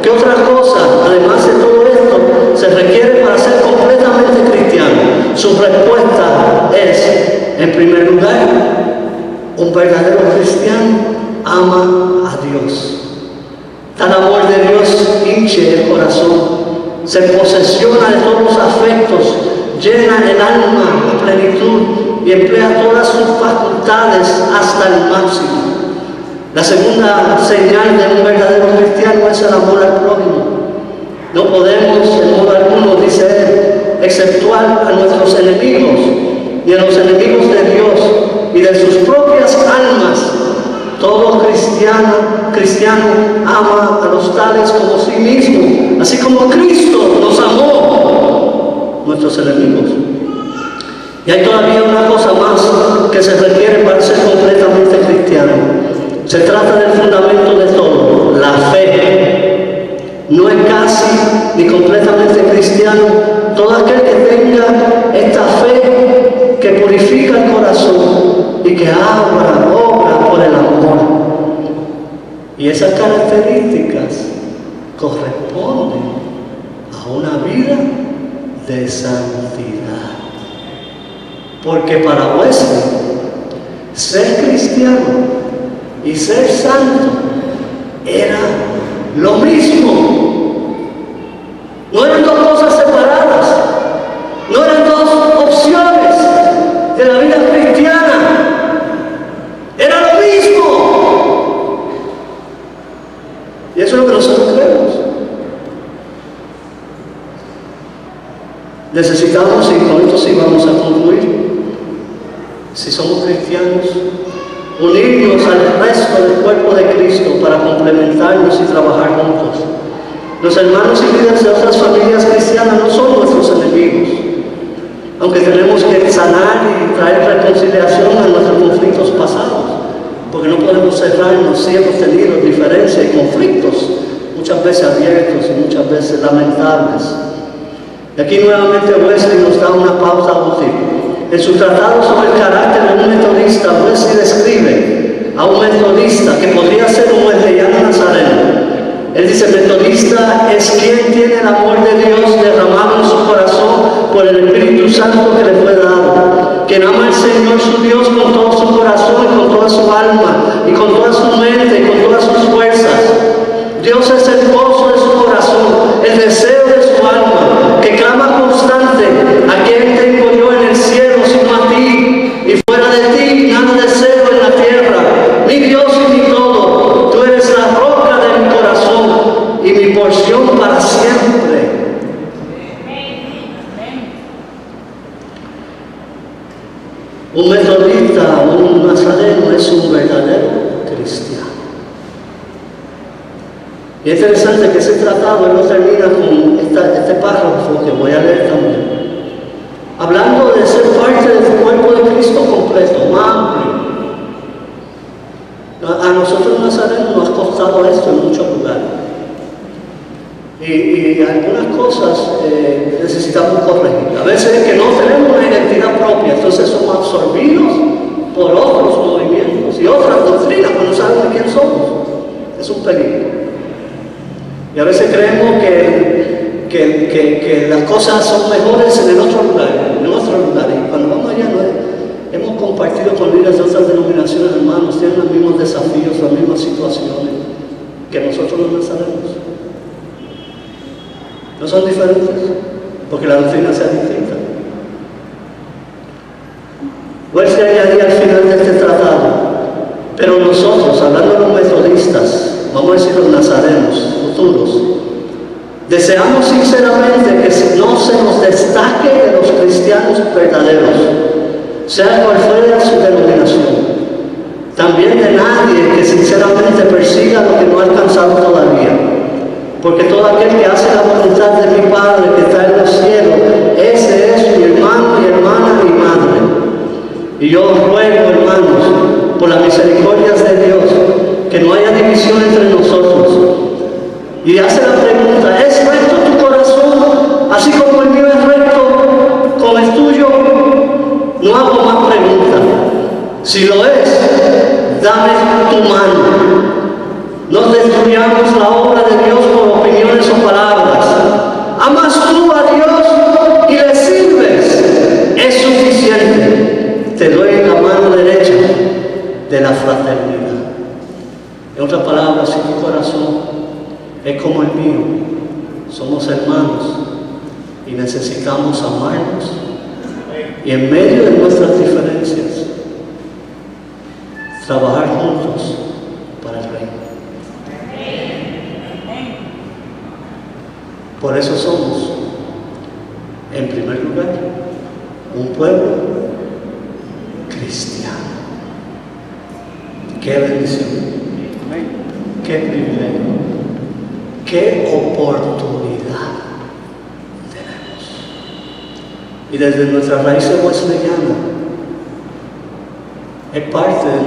¿qué otra cosa, además de todo esto, se requiere para ser completamente cristiano? Su respuesta es, en primer lugar, un verdadero cristiano ama a Dios. Tal amor de Dios hinche el corazón, se posesiona de todos los afectos, llena el alma a plenitud y emplea todas sus facultades hasta el máximo. La segunda señal de un verdadero cristiano es el amor al prójimo. No podemos, en modo alguno, dice él, exceptuar a nuestros enemigos y a los enemigos de Dios y de sus propias almas. Todo cristiano ama a los tales como sí mismo, así como Cristo nos amó, nuestros enemigos. Y hay todavía una cosa más que se requiere para ser completamente cristiano. Se trata del fundamento de todo, la fe. No es casi ni completamente cristiano todo aquel que tenga esta fe que purifica el corazón y que obra por el amor. Y esas características corresponden a una vida de santidad. Porque para Wesley, ser cristiano y ser santo era lo mismo. No eran dos cosas separadas, no eran dos opciones de la vida cristiana, era lo mismo. Y eso es lo que nosotros creemos. Necesitamos, y con esto sí vamos a concluir, si somos cristianos, unirnos al resto del cuerpo de Cristo para complementarnos y trabajar juntos. Los hermanos y líderes de otras familias cristianas no son nuestros enemigos, aunque tenemos que sanar y traer reconciliación a nuestros conflictos pasados, porque no podemos cerrarnos si hemos tenido diferencias y conflictos, muchas veces abiertos y muchas veces lamentables. Y aquí nuevamente Wesley nos da una pauta útil. En su tratado sobre el carácter de un metodista, Wesley describe a un metodista que podría ser un wesleyano nazareno. Él dice, metodista es quien tiene el amor de Dios derramado en su corazón por el Espíritu Santo que le fue dado. Quien ama al Señor su Dios con todo su corazón y con toda su alma y con toda su mente y con todas sus fuerzas. Dios es el gozo de su corazón, el deseo de su alma, que clama constante, ¿a quién tengo yo en el cielo sino a ti? Y fuera de ti nada deseo en la tierra, mi Dios y mi todo. Tú eres la roca de mi corazón y mi porción para siempre. Un metodista o un nazareno es un verdadero cristiano. Y es interesante que ese tratado no termina con este párrafo que voy a leer también, hablando de ser parte del cuerpo de Cristo completo, más amplio. A nosotros nazarenos nos ha costado esto en muchos lugares. Y algunas cosas necesitamos corregir. A veces es que no tenemos una identidad propia, entonces somos absorbidos por otros movimientos y otras doctrinas, pero no sabemos de quién somos. Es un peligro. Y a veces creemos que las cosas son mejores en el otro lugar, Y cuando vamos allá, hemos compartido con líderes de otras denominaciones, hermanos, tienen los mismos desafíos, las mismas situaciones que nosotros los nazaremos. No son diferentes, porque la doctrina sea distinta. Wesley añadía al final de este tratado, pero nosotros, hablando de los metodistas, vamos a decir los nazarenos futuros, deseamos sinceramente que no se nos destaque de los cristianos verdaderos, sea cual fuera su denominación. También también de nadie que sinceramente persiga lo que no ha alcanzado todavía. Porque todo aquel que hace la voluntad de mi Padre que está en los cielos, ese es mi hermano, mi hermana, mi madre. Y yo os ruego, hermanos, por las misericordias de Dios, que no haya división entre nosotros. Y hace la pregunta, ¿es recto tu corazón, así como el mío es recto con el tuyo? No hago más preguntas. Si lo es, dame tu mano. No destruyamos la obra de Dios por opiniones o palabras. Amas tú a Dios y le sirves. Es suficiente. Te doy la mano derecha de la fraternidad. En otras palabras, si tu corazón es como el mío, somos hermanos y necesitamos amarnos y en medio de nuestras diferencias trabajar juntos para el reino. Por eso somos, en primer lugar, un pueblo cristiano. ¡Qué bendición! ¡Qué privilegio! ¡Qué oportunidad tenemos! Y desde nuestras raíces wesleyanas, es parte de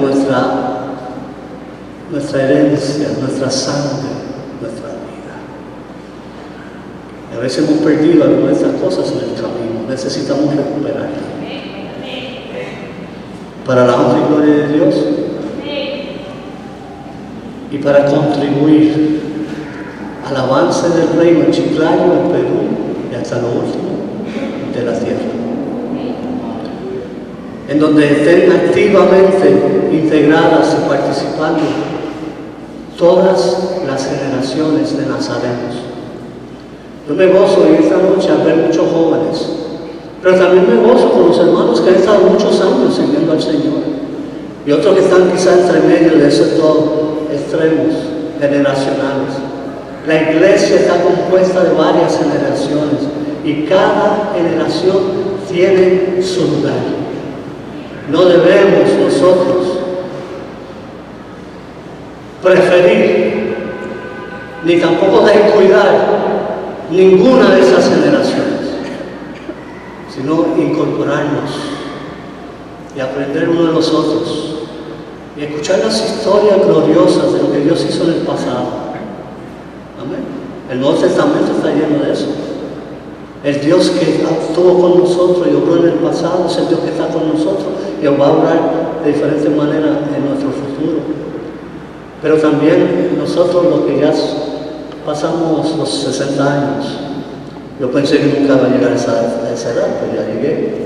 nuestra herencia, nuestra sangre, nuestra vida. A veces hemos perdido algunas de estas cosas en el camino, necesitamos recuperarlas. Para la honra y gloria de Dios y para contribuir al avance del reino en Chiclayo, en Perú y hasta lo último de la tierra, en donde estén activamente integradas y participando todas las generaciones de nazarenos. Yo me gozo en esta noche al ver muchos jóvenes, pero también me gozo con los hermanos que han estado muchos años sirviendo al Señor y otros que están quizá entre medio de esos dos extremos generacionales. La iglesia está compuesta de varias generaciones y cada generación tiene su lugar. No debemos nosotros preferir ni tampoco descuidar ninguna de esas generaciones, sino incorporarnos y aprender uno de los otros y escuchar las historias gloriosas de lo que Dios hizo en el pasado. Amén. El Nuevo Testamento está lleno de eso. El Dios que actuó con nosotros y obró en el pasado es el Dios que está con nosotros y va a obrar de diferentes maneras en nuestro futuro. Pero también nosotros, los que ya pasamos los 60 años, yo pensé que nunca iba a llegar a esa edad, pero ya llegué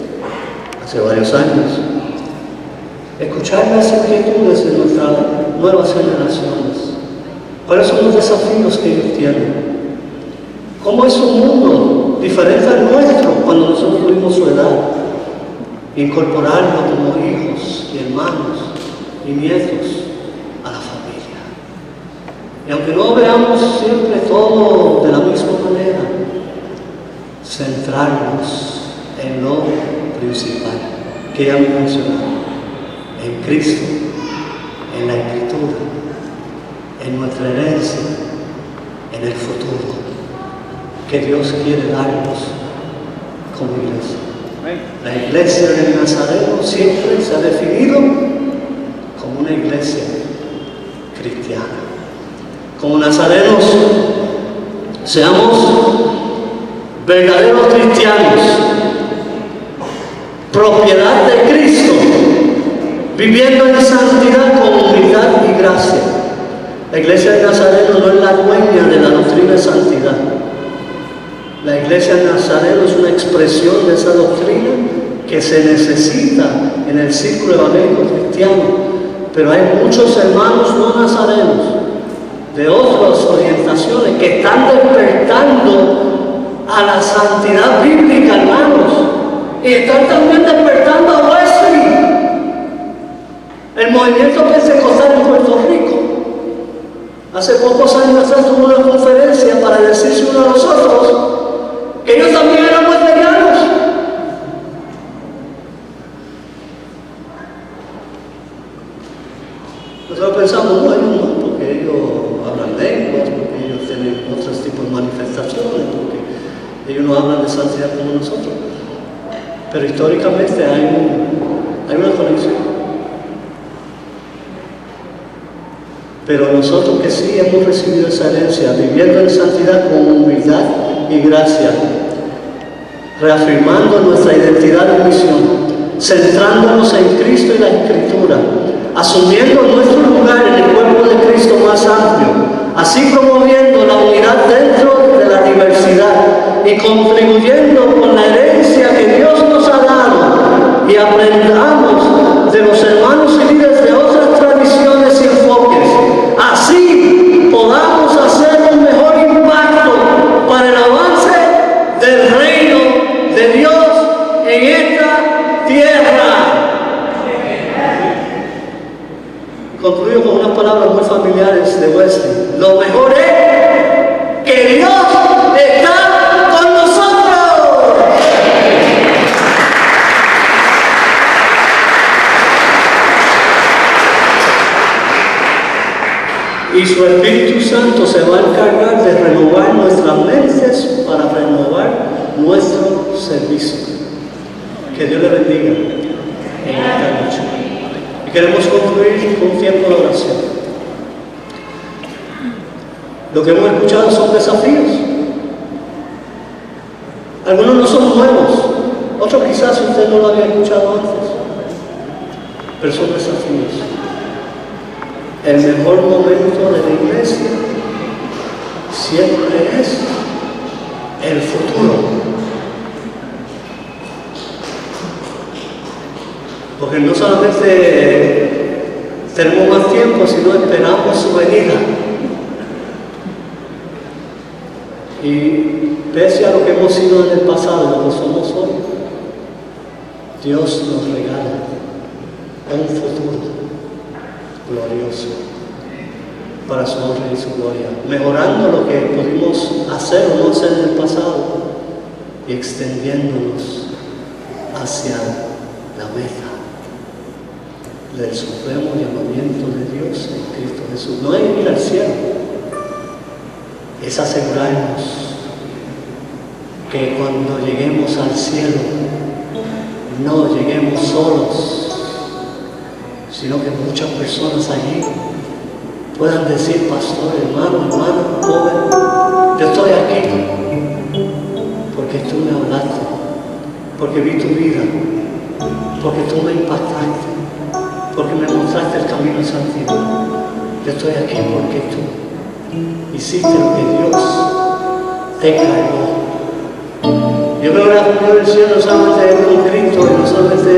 hace varios años. Escuchar las inquietudes de nuestras nuevas generaciones. ¿Cuáles son los desafíos que ellos tienen? ¿Cómo es un mundo diferente al nuestro cuando nosotros tuvimos su edad? Incorporarlo como hijos y hermanos y nietos a la familia. Y aunque no veamos siempre todo de la misma manera, centrarnos en lo principal que ya me mencionado, en Cristo, en la Escritura, en nuestra herencia, en el futuro que Dios quiere darnos como iglesia. La iglesia del Nazareno siempre se ha definido como una iglesia cristiana. Como nazarenos, seamos verdaderos cristianos, propiedad de Cristo, viviendo en santidad con humildad y gracia. La iglesia del Nazareno no es la dueña de la doctrina de santidad. La iglesia del Nazareno es una expresión de esa doctrina que se necesita en el círculo evangélico cristiano, pero hay muchos hermanos no nazarenos de otras orientaciones que están despertando a la santidad bíblica, hermanos, y están también despertando a Wesley, el movimiento pentecostal en Puerto Rico. Hace pocos años atrás tuvo una conferencia para decirse uno a los otros que ellos también eran wesleyanios. pero históricamente hay una conexión. Pero nosotros que sí hemos recibido esa herencia, viviendo en santidad con humildad y gracia, reafirmando nuestra identidad y misión, centrándonos en Cristo y la Escritura, asumiendo nuestro lugar en el cuerpo de Cristo más amplio, así promoviendo la unidad dentro de la diversidad y contribuyendo con la herencia que Dios nos ha dado, y aprendamos de los hermanos y líderes de otras tradiciones y enfoques. Así podamos hacer un mejor impacto para el avance del reino de Dios en esta tierra. Concluyo con unas palabras muy familiares de Wesley. Lo mejor es que Dios está con nosotros. Y su Espíritu Santo se va a encargar de renovar nuestras mentes para renovar nuestro servicio. Que Dios le bendiga en esta noche. Y queremos concluir con un tiempo de oración. Lo que hemos escuchado son desafíos. Algunos no son nuevos, otros quizás usted no lo había escuchado antes, pero son desafíos. El mejor momento de la iglesia siempre es el futuro. Porque no solamente tenemos más tiempo, sino esperamos su venida. Y pese a lo que hemos sido en el pasado y lo que somos hoy, Dios nos regala un futuro glorioso para su honra y su gloria, mejorando lo que pudimos hacer o no hacer en el pasado y extendiéndonos hacia la meta del supremo llamamiento de Dios en Cristo Jesús. No es ir al cielo, es asegurarnos que cuando lleguemos al cielo no lleguemos solos, sino que muchas personas allí puedan decir: pastor, hermano, joven, yo estoy aquí porque tú me hablaste, porque vi tu vida, porque tú me impactaste, porque me mostraste el camino de santidad. Yo estoy aquí porque tú hiciste lo que Dios te encargó. Yo veo la comunión del cielo no solamente con Cristo y no solamente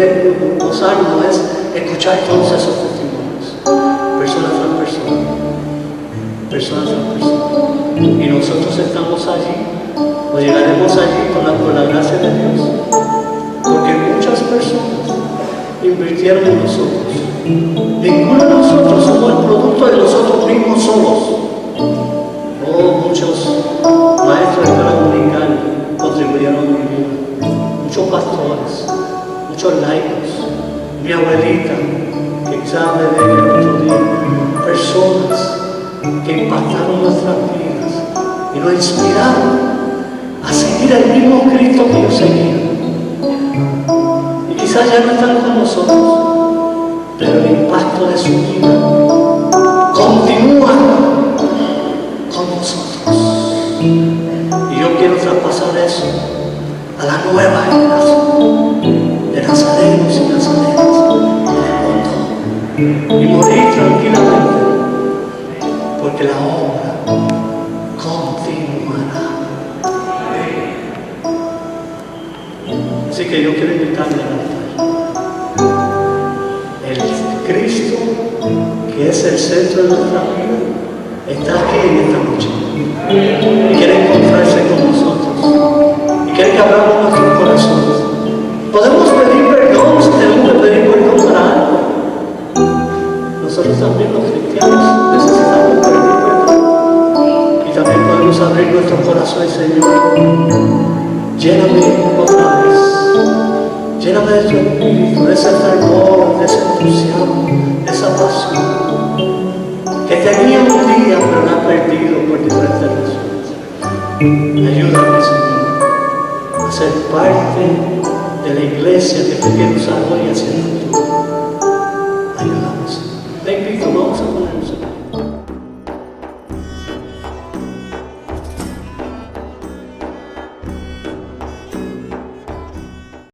gozarnos, es escuchar todos esos testimonios, persona tras persona. Y nosotros estamos allí, o llegaremos allí por la gracia de Dios, porque muchas personas invirtieron en nosotros. Ninguno de nosotros somos el producto de nosotros mismos solos. Muchos maestros de escuela dominical contribuyeron a mi vida, muchos pastores, muchos laicos, mi abuelita, que quizás hablé de ella el otro día, personas que impactaron nuestras vidas y nos inspiraron a seguir el mismo Cristo que yo seguía. Y quizás ya no están con nosotros, pero el impacto de su vida continúa con nosotros. Y yo quiero traspasar eso a la nueva generación de nazarenos y nazarenas del mundo y morir tranquilamente, porque la obra continuará. Así que yo quiero invitarle al altar. El Cristo, que es el centro de nuestra vida, está aquí en esta noche y quiere encontrarse con nosotros y quiere que abramos nuestros corazones. Podemos pedir perdón si tenemos que pedir perdón para algo. Nosotros también, los cristianos, necesitamos pedir perdón y también podemos abrir nuestro corazón y: Señor, lléname otra vez, lléname de tu espíritu, de ese fervor, de ese entusiasmo, de esa pasión que tenía un día pero la ha perdido por diferentes razones. Ayúdame, Señor, a ser parte de la iglesia que tú quieres usar hoy hacia el futuro.